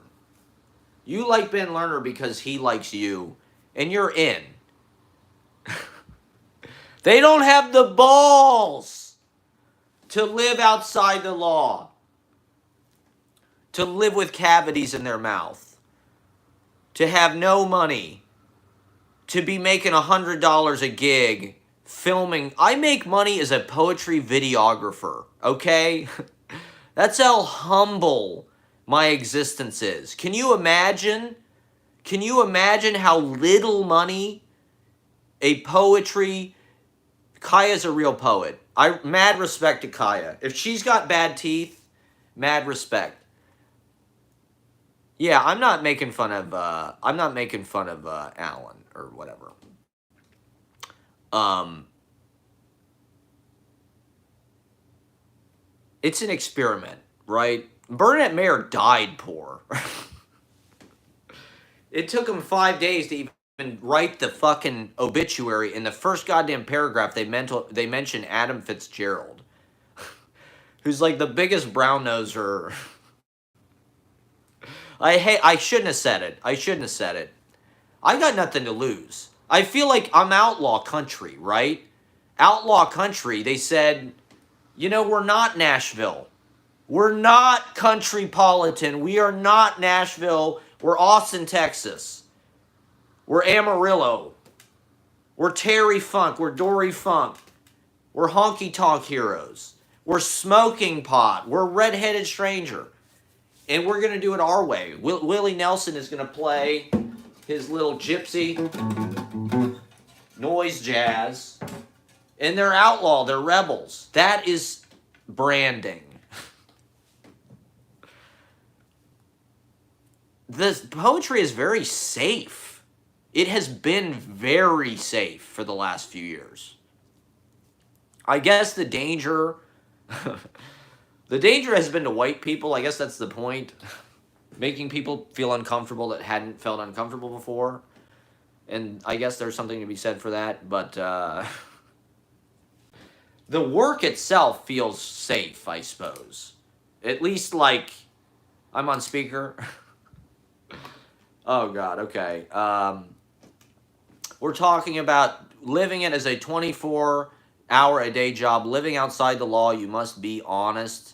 You like Ben Lerner because he likes you, and you're in. They don't have the balls to live outside the law, to live with cavities in their mouth, to have no money, to be making $100 a gig filming. I make money as a poetry videographer, okay? That's how humble my existence is. Can you imagine? Can you imagine how little money a poetry... Kaya's a real poet. Mad respect to Kaya. If she's got bad teeth, mad respect. Yeah, I'm not making fun of Alan or whatever. It's an experiment, right? Burnett Mayer died poor. It took him 5 days to even write the fucking obituary. In the first goddamn paragraph, they mention Adam Fitzgerald, who's like the biggest brown noser. I shouldn't have said it. I got nothing to lose. I feel like I'm outlaw country, right? Outlaw country. They said, we're not Nashville. We're not countrypolitan. We are not Nashville. We're Austin, Texas. We're Amarillo. We're Terry Funk. We're Dory Funk. We're Honky Tonk Heroes. We're Smoking Pot. We're Redheaded Stranger. And we're going to do it our way. Willie Nelson is going to play his little gypsy noise jazz. And they're outlaw. They're rebels. That is branding. The poetry is very safe. It has been very safe for the last few years. I guess the danger... the danger has been to white people. I guess that's the point. Making people feel uncomfortable that hadn't felt uncomfortable before. And I guess there's something to be said for that. But the work itself feels safe, I suppose. At least, like... I'm on speaker. Oh, God. Okay. We're talking about living it as a 24-hour-a-day job, living outside the law. You must be honest.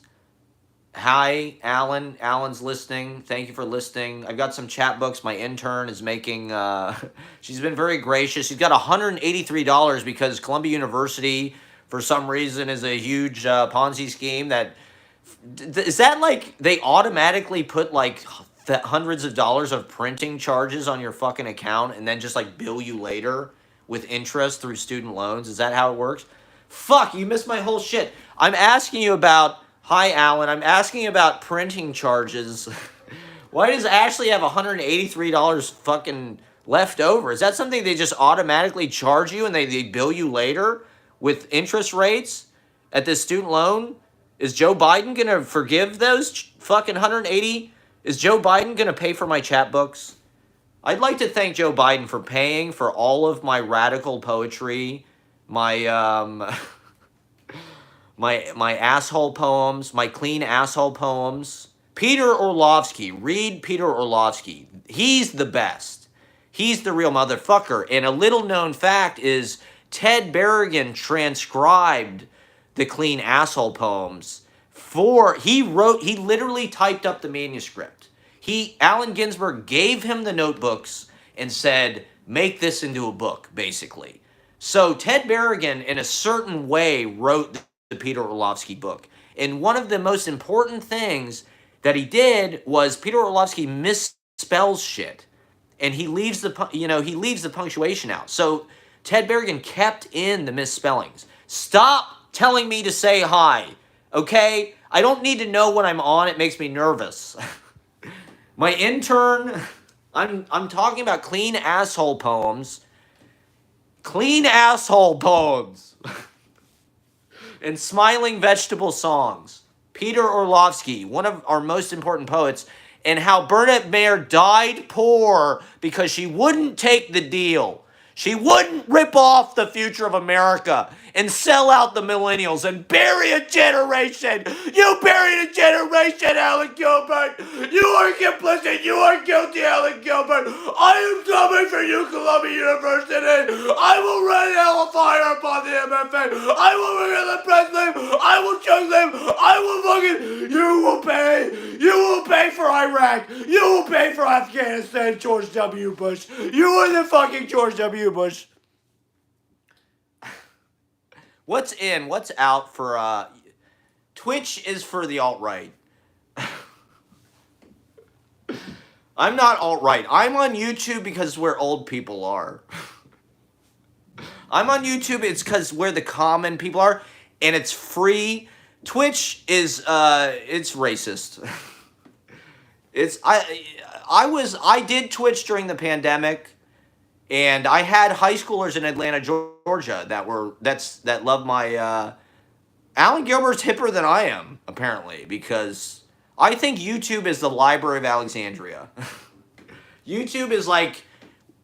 Hi, Alan. Alan's listening. Thank you for listening. I've got some chat books. My intern is making... she's been very gracious. She's got $183 because Columbia University, for some reason, is a huge Ponzi scheme that... Is that like they automatically put like hundreds of dollars of printing charges on your fucking account and then just like bill you later with interest through student loans? Is that how it works? Fuck, you missed my whole shit. I'm asking you about... Hi, Alan. I'm asking about printing charges. Why does Ashley have $183 fucking left over? Is that something they just automatically charge you and they bill you later with interest rates at this student loan? Is Joe Biden going to forgive those fucking 180? Is Joe Biden going to pay for my chapbooks? I'd like to thank Joe Biden for paying for all of my radical poetry, my my asshole poems, my clean asshole poems. Peter Orlovsky, read Peter Orlovsky. He's the best. He's the real motherfucker. And a little known fact is Ted Berrigan transcribed the clean asshole poems he literally typed up the manuscript. Allen Ginsberg gave him the notebooks and said, make this into a book, basically. So Ted Berrigan, in a certain way, wrote the Peter Orlovsky book. And one of the most important things that he did was Peter Orlovsky misspells shit. And he leaves the punctuation out. So Ted Berrigan kept in the misspellings. Stop telling me to say hi, okay? I don't need to know when I'm on. It makes me nervous. My intern, I'm talking about clean asshole poems. Clean asshole poems. And smiling vegetable songs. Peter Orlovsky, one of our most important poets, and how Bernadette Mayer died poor because she wouldn't take the deal. She wouldn't rip off the future of America and sell out the millennials and bury a generation. You buried a generation, Alan Gilbert. You are complicit. You are guilty, Alan Gilbert. I am coming for you, Columbia University. I will run hell of fire upon the MFA. I will ring the press name. I will choke them. I will fucking... You will pay. You will pay for Iraq. You will pay for Afghanistan, George W. Bush. You are the fucking George W. Bush. What's in? What's out for Twitch is for the alt-right. I'm not alt-right. I'm on YouTube because it's where old people are. I'm on YouTube, it's because where the common people are, and it's free. Twitch is it's racist. I did Twitch during the pandemic. And I had high schoolers in Atlanta, Georgia that love my Alan Gilbert's hipper than I am, apparently, because I think YouTube is the Library of Alexandria. YouTube is like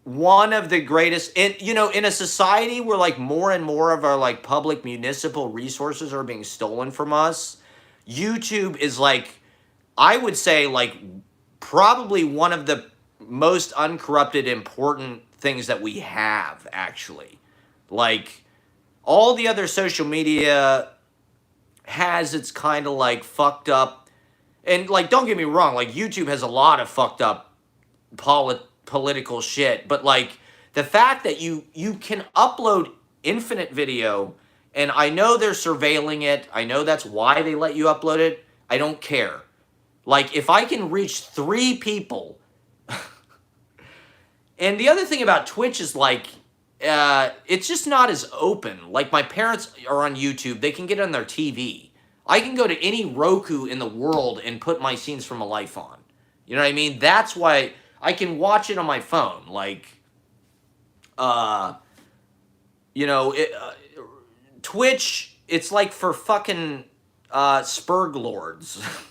one of the greatest in a society where like more and more of our like public municipal resources are being stolen from us. YouTube is like, I would say, like probably one of the most uncorrupted, important things that we have, actually. Like, all the other social media has its kind of like fucked up, and like, don't get me wrong, like YouTube has a lot of fucked up political shit, but like the fact that you can upload infinite video, and I know they're surveilling it, I know that's why they let you upload it, I don't care. Like, if I can reach 3 people... And the other thing about Twitch is, like, it's just not as open. Like, my parents are on YouTube. They can get on their TV. I can go to any Roku in the world and put my Scenes from a Life on. You know what I mean? That's why I can watch it on my phone. Like, Twitch, it's like for fucking Spurglords.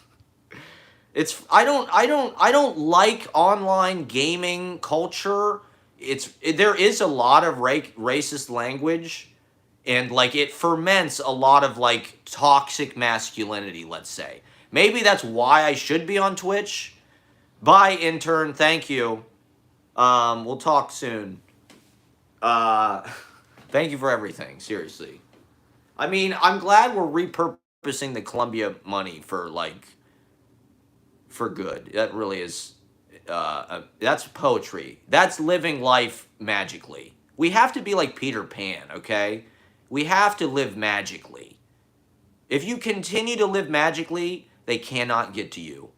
I don't like online gaming culture. There is a lot of racist language, and like it ferments a lot of like toxic masculinity, let's say. Maybe that's why I should be on Twitch. Bye, intern. Thank you. We'll talk soon. Thank you for everything, seriously. I mean, I'm glad we're repurposing the Columbia money for good. That really is, that's poetry. That's living life magically. We have to be like Peter Pan, okay? We have to live magically. If you continue to live magically, they cannot get to you.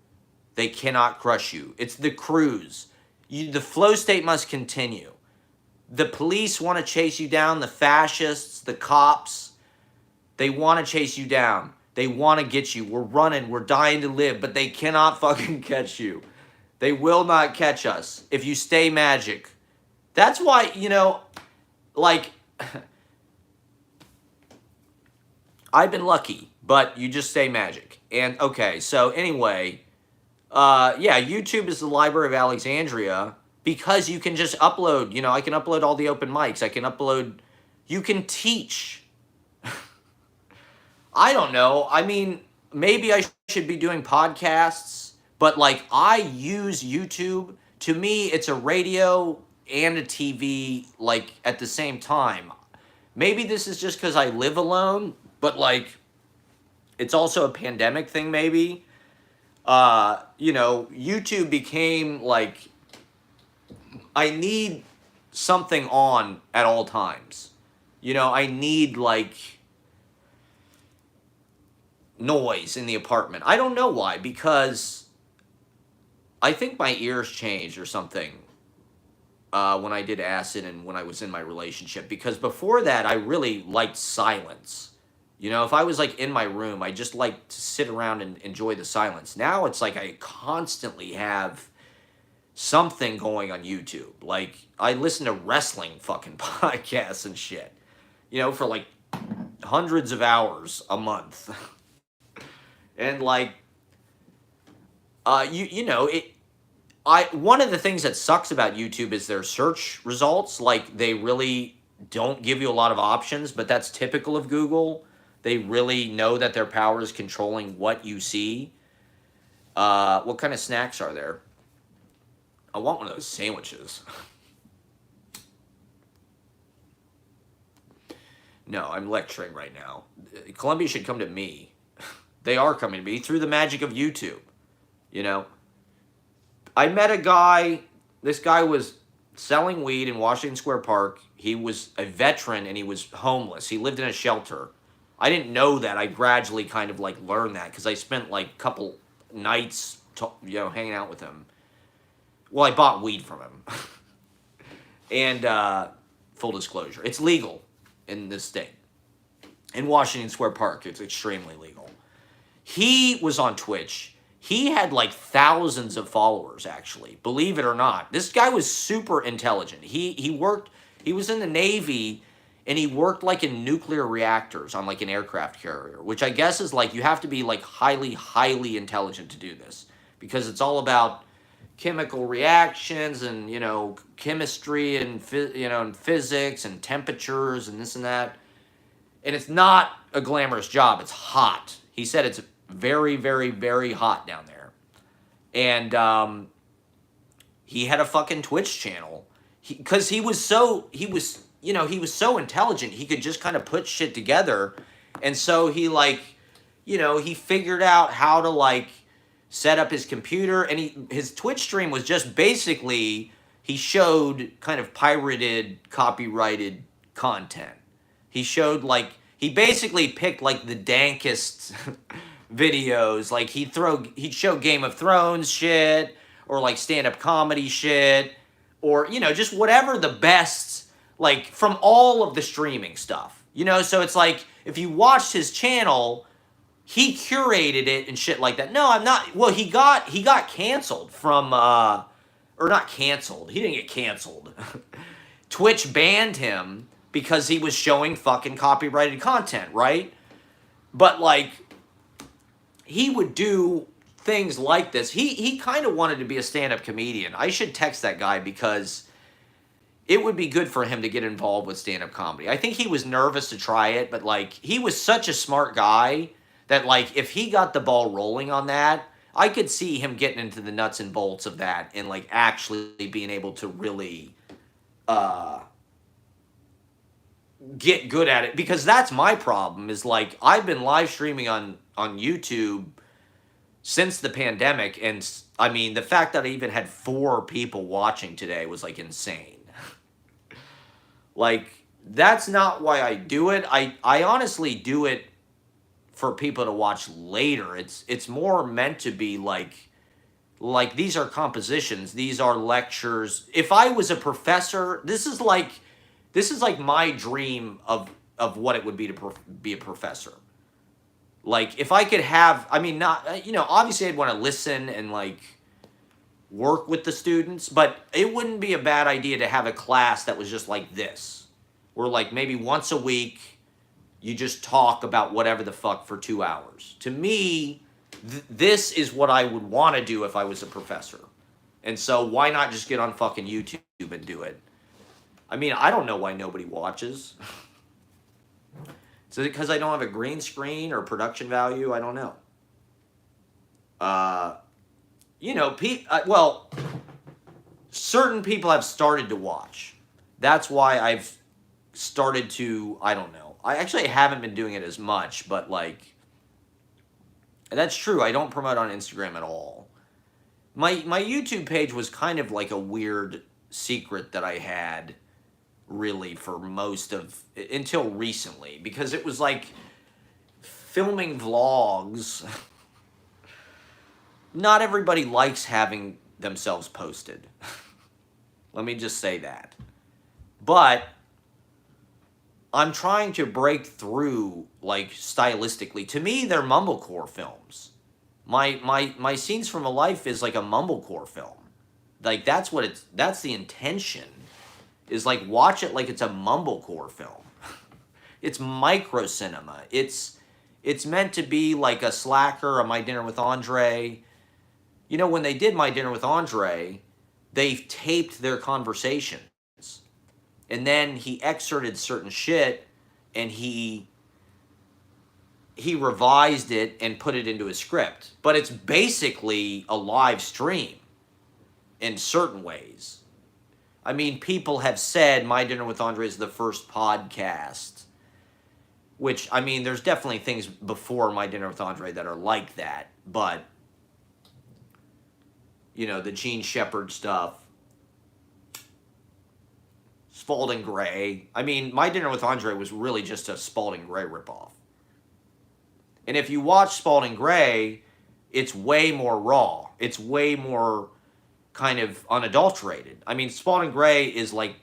They cannot crush you. It's the cruise. The flow state must continue. The police want to chase you down. The fascists, the cops, they want to chase you down. They want to get you. We're running. We're dying to live, but they cannot fucking catch you. They will not catch us if you stay magic. That's why, like, I've been lucky but you just say magic. And okay, so anyway, yeah, YouTube is the Library of Alexandria because you can just upload, you know, I can upload all the open mics. I can upload, you can teach. I don't know. I mean, maybe I should be doing podcasts, but like I use YouTube. To me, it's a radio and a TV like at the same time. Maybe this is just because I live alone, but like it's also a pandemic thing, maybe. You know, YouTube became like I need something on at all times. You know, I need like noise in the apartment. I don't know why, because I think my ears changed or something when I did acid and when I was in my relationship. Because before that, I really liked silence. You know, if I was like in my room, I just like to sit around and enjoy the silence. Now it's like I constantly have something going on YouTube. Like I listen to wrestling fucking podcasts and shit, you know, for like hundreds of hours a month. And like you know, one of the things that sucks about YouTube is their search results. Like they really don't give you a lot of options, but that's typical of Google. They really know that their power is controlling what you see. What kind of snacks are there? I want one of those sandwiches. No, I'm lecturing right now. Columbia should come to me. They are coming to me through the magic of YouTube. You know, I met a guy. This guy was selling weed in Washington Square Park. He was a veteran and he was homeless. He lived in a shelter. I didn't know that. I gradually kind of like learned that because I spent like a couple nights, you know, hanging out with him. Well, I bought weed from him. And full disclosure, it's legal in this state. In Washington Square Park, it's extremely legal. He was on Twitch. He had like thousands of followers, actually. Believe it or not. This guy was super intelligent. He was in the Navy, and he worked like in nuclear reactors on like an aircraft carrier, which I guess is like you have to be like highly, highly intelligent to do this because it's all about chemical reactions and, you know, chemistry and, you know, and physics and temperatures and this and that. And it's not a glamorous job. It's hot. He said it's very, very, very hot down there. And he had a fucking Twitch channel. Because he was so intelligent. He could just kind of put shit together. And so he like, you know, he figured out how to like set up his computer. And his Twitch stream was just basically, he showed kind of pirated, copyrighted content. He showed like, he basically picked like the dankest videos. Like he'd show Game of Thrones shit or like stand-up comedy shit or, you know, just whatever the best, like from all of the streaming stuff, you know? So it's like, if you watched his channel, he curated it and shit like that. No, I'm not. Well, he got canceled from, or not canceled. He didn't get canceled. Twitch banned him because he was showing fucking copyrighted content, right? But like, he would do things like this. He kind of wanted to be a stand-up comedian. I should text that guy because it would be good for him to get involved with stand-up comedy. I think he was nervous to try it, but like, he was such a smart guy that like, if he got the ball rolling on that, I could see him getting into the nuts and bolts of that and like actually being able to really get good at it. Because that's my problem is like, I've been live streaming on YouTube since the pandemic. And I mean, the fact that I even had 4 people watching today was like insane. Like, that's not why I do it. I honestly do it for people to watch later. It's more meant to be like these are compositions, these are lectures. If I was a professor, this is like my dream of what it would be to be a professor. Like, if I could have, I mean, not, you know, obviously I'd want to listen and like work with the students, but it wouldn't be a bad idea to have a class that was just like this, where like maybe once a week You just talk about whatever the fuck for 2 hours. To me, this is what I would want to do if I was a professor. And so why not just get on fucking YouTube and do it? I mean, I don't know why nobody watches. Is it because I don't have a green screen or production value? I don't know. You know, well, certain people have started to watch. That's why I've started to, I don't know. I actually haven't been doing it as much, but like, that's true. I don't promote on Instagram at all. My YouTube page was kind of like a weird secret that I had, really, for most of, until recently, because it was like filming vlogs. Not everybody likes having themselves posted. Let me just say that. But I'm trying to break through, like, stylistically. To me, they're mumblecore films. My Scenes from a Life is like a mumblecore film. Like, that's the intention. Is like, watch it like it's a mumblecore film. It's micro cinema. It's meant to be like a Slacker, a My Dinner with Andre. You know, when they did My Dinner with Andre, they taped their conversations. And then he excerpted certain shit, and he revised it and put it into a script. But it's basically a live stream in certain ways. I mean, people have said My Dinner with Andre is the first podcast. Which, I mean, there's definitely things before My Dinner with Andre that are like that. But, you know, the Gene Shepard stuff. Spalding Gray. I mean, My Dinner with Andre was really just a Spalding Gray ripoff. And if you watch Spalding Gray, it's way more raw. It's way more kind of unadulterated. I mean, Spalding Gray is like,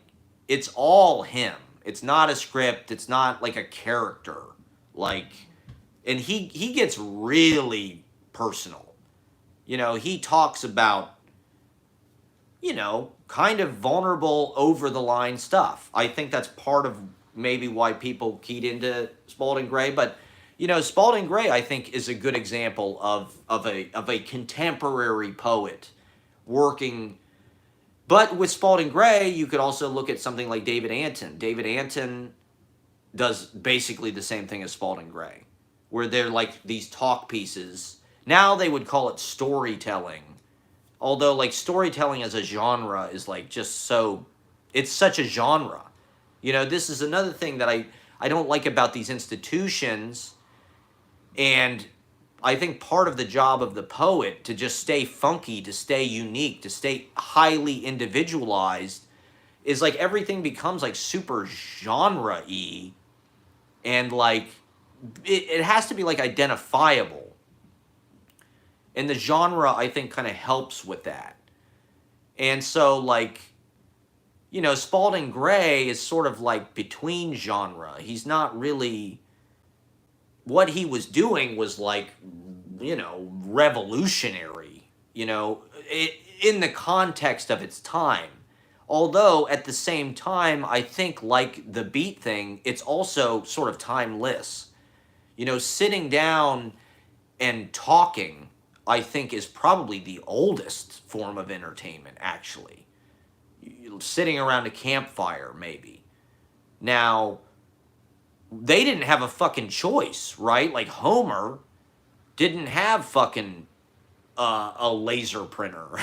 it's all him. It's not a script. It's not like a character. Like, and he gets really personal. You know, he talks about, you know, kind of vulnerable, over-the-line stuff. I think that's part of maybe why people keyed into Spalding Gray. But, you know, Spalding Gray, I think, is a good example of a contemporary poet working. But with Spalding Gray, you could also look at something like David Anton. David Anton does basically the same thing as Spalding Gray, where they're like these talk pieces. Now they would call it storytelling. Although, like, storytelling as a genre is, like, just so... It's such a genre. You know, this is another thing that I don't like about these institutions. And I think part of the job of the poet, to just stay funky, to stay unique, to stay highly individualized, is, like, everything becomes, like, super genre-y. And, like, it has to be, like, identifiable. And the genre, I think, kind of helps with that. And so, like, you know, Spalding Gray is sort of like between genre. He's not really... What he was doing was, like, you know, revolutionary, you know, in the context of its time. Although, at the same time, I think, like the beat thing, it's also sort of timeless. You know, sitting down and talking, I think, is probably the oldest form of entertainment, actually. Sitting around a campfire, maybe. Now, they didn't have a fucking choice, right? Like, Homer didn't have fucking a laser printer.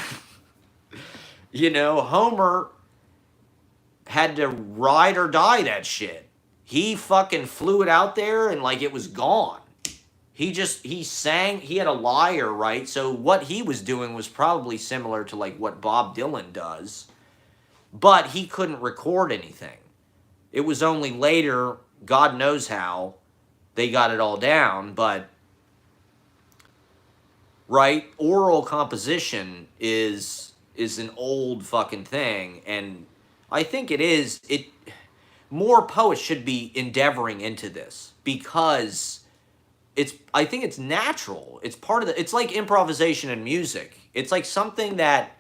You know, Homer had to ride or die that shit. He fucking flew it out there and, like, it was gone. He sang, he had a lyre, right? So what he was doing was probably similar to, like, what Bob Dylan does. But he couldn't record anything. It was only later, God knows how, they got it all down. But, right, oral composition is an old fucking thing. And I think more poets should be endeavoring into this. Because... I think it's natural. It's part of it's like improvisation in music. It's like something that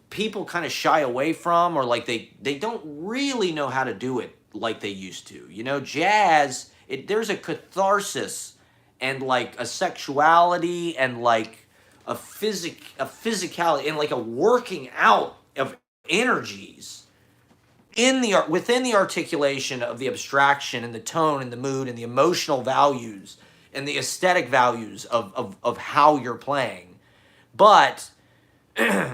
people kind of shy away from, or like they don't really know how to do it like they used to. Jazz, there's a catharsis and like a sexuality and like a physicality and like a working out of energies within the articulation of the abstraction and the tone and the mood and the emotional values and the aesthetic values of how you're playing. But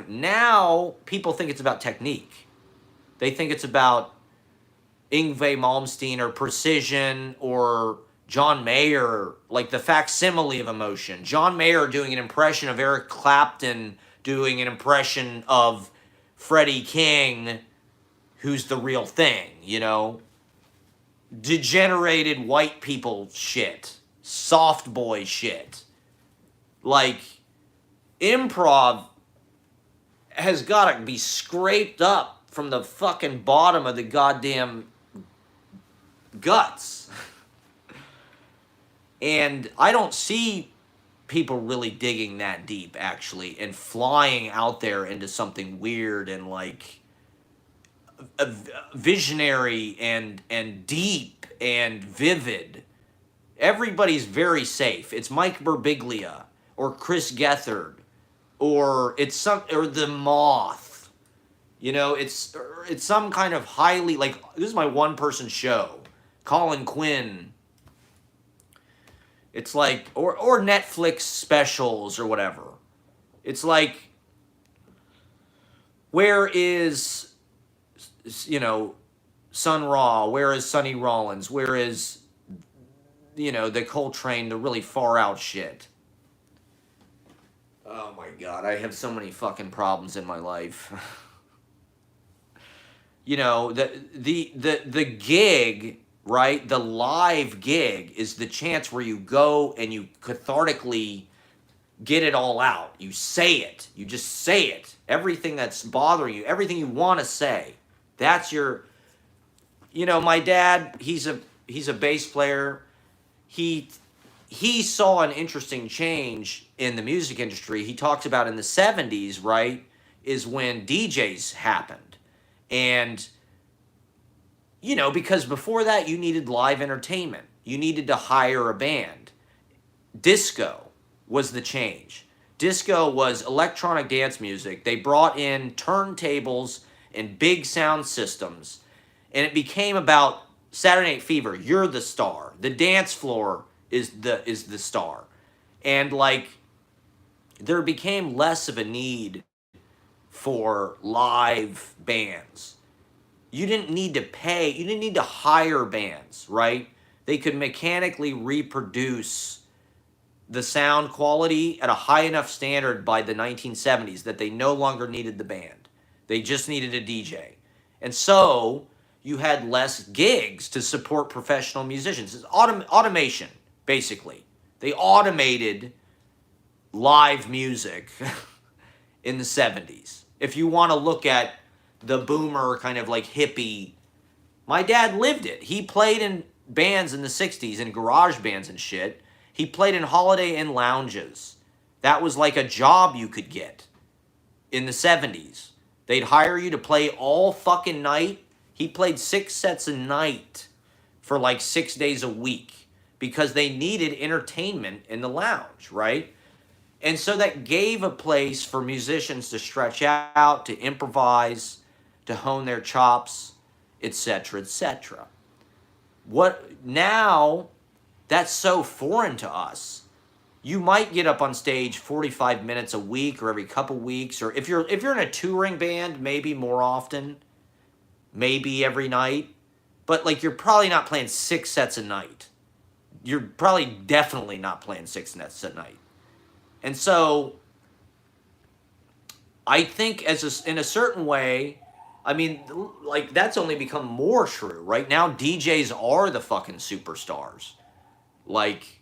now people think it's about technique. They think it's about Yngwie Malmsteen or precision or John Mayer, like the facsimile of emotion. John Mayer doing an impression of Eric Clapton, doing an impression of Freddie King, who's the real thing, Degenerated white people shit. Soft boy shit. Like, improv has got to be scraped up from the fucking bottom of the goddamn guts. And I don't see people really digging that deep, actually, and flying out there into something weird and like visionary and deep and vivid. Everybody's very safe. It's Mike Birbiglia or Chris Gethard or or the Moth. It's some kind of highly, like, this is my one person show. Colin Quinn. It's like, or Netflix specials or whatever. It's like, where is, Sun Ra? Where is Sonny Rollins? Where is, the Coltrane, the really far out shit? Oh my God, I have so many fucking problems in my life. The gig, right? The live gig is the chance where you go and you cathartically get it all out. You say it. You just say it. Everything that's bothering you, everything you want to say. That's your, my dad, he's a bass player. He saw an interesting change in the music industry. He talks about in the 70s, right, is when DJs happened. And, because before that, you needed live entertainment. You needed to hire a band. Disco was the change. Disco was electronic dance music. They brought in turntables and big sound systems. And it became about Saturday Night Fever. You're the star. The dance floor is the star. And, like, there became less of a need for live bands. You didn't need to pay. You didn't need to hire bands, right? They could mechanically reproduce the sound quality at a high enough standard by the 1970s that they no longer needed the band. They just needed a DJ. And so you had less gigs to support professional musicians. It's automation, basically. They automated live music in the 70s. If you want to look at the boomer kind of like hippie, my dad lived it. He played in bands in the 60s, in garage bands and shit. He played in Holiday Inn lounges. That was like a job you could get in the 70s. They'd hire you to play all fucking night. He played 6 sets a night for like 6 days a week because they needed entertainment in the lounge, right? And so that gave a place for musicians to stretch out, to improvise, to hone their chops, etc., etc. What now? That's so foreign to us. You might get up on stage 45 minutes a week or every couple weeks, or if you're in a touring band, maybe more often, maybe every night. But like, you're probably not playing 6 sets a night. You're probably definitely not playing 6 sets a night. And so I think in a certain way, I mean, like, that's only become more true. Right now, DJs are the fucking superstars. Like,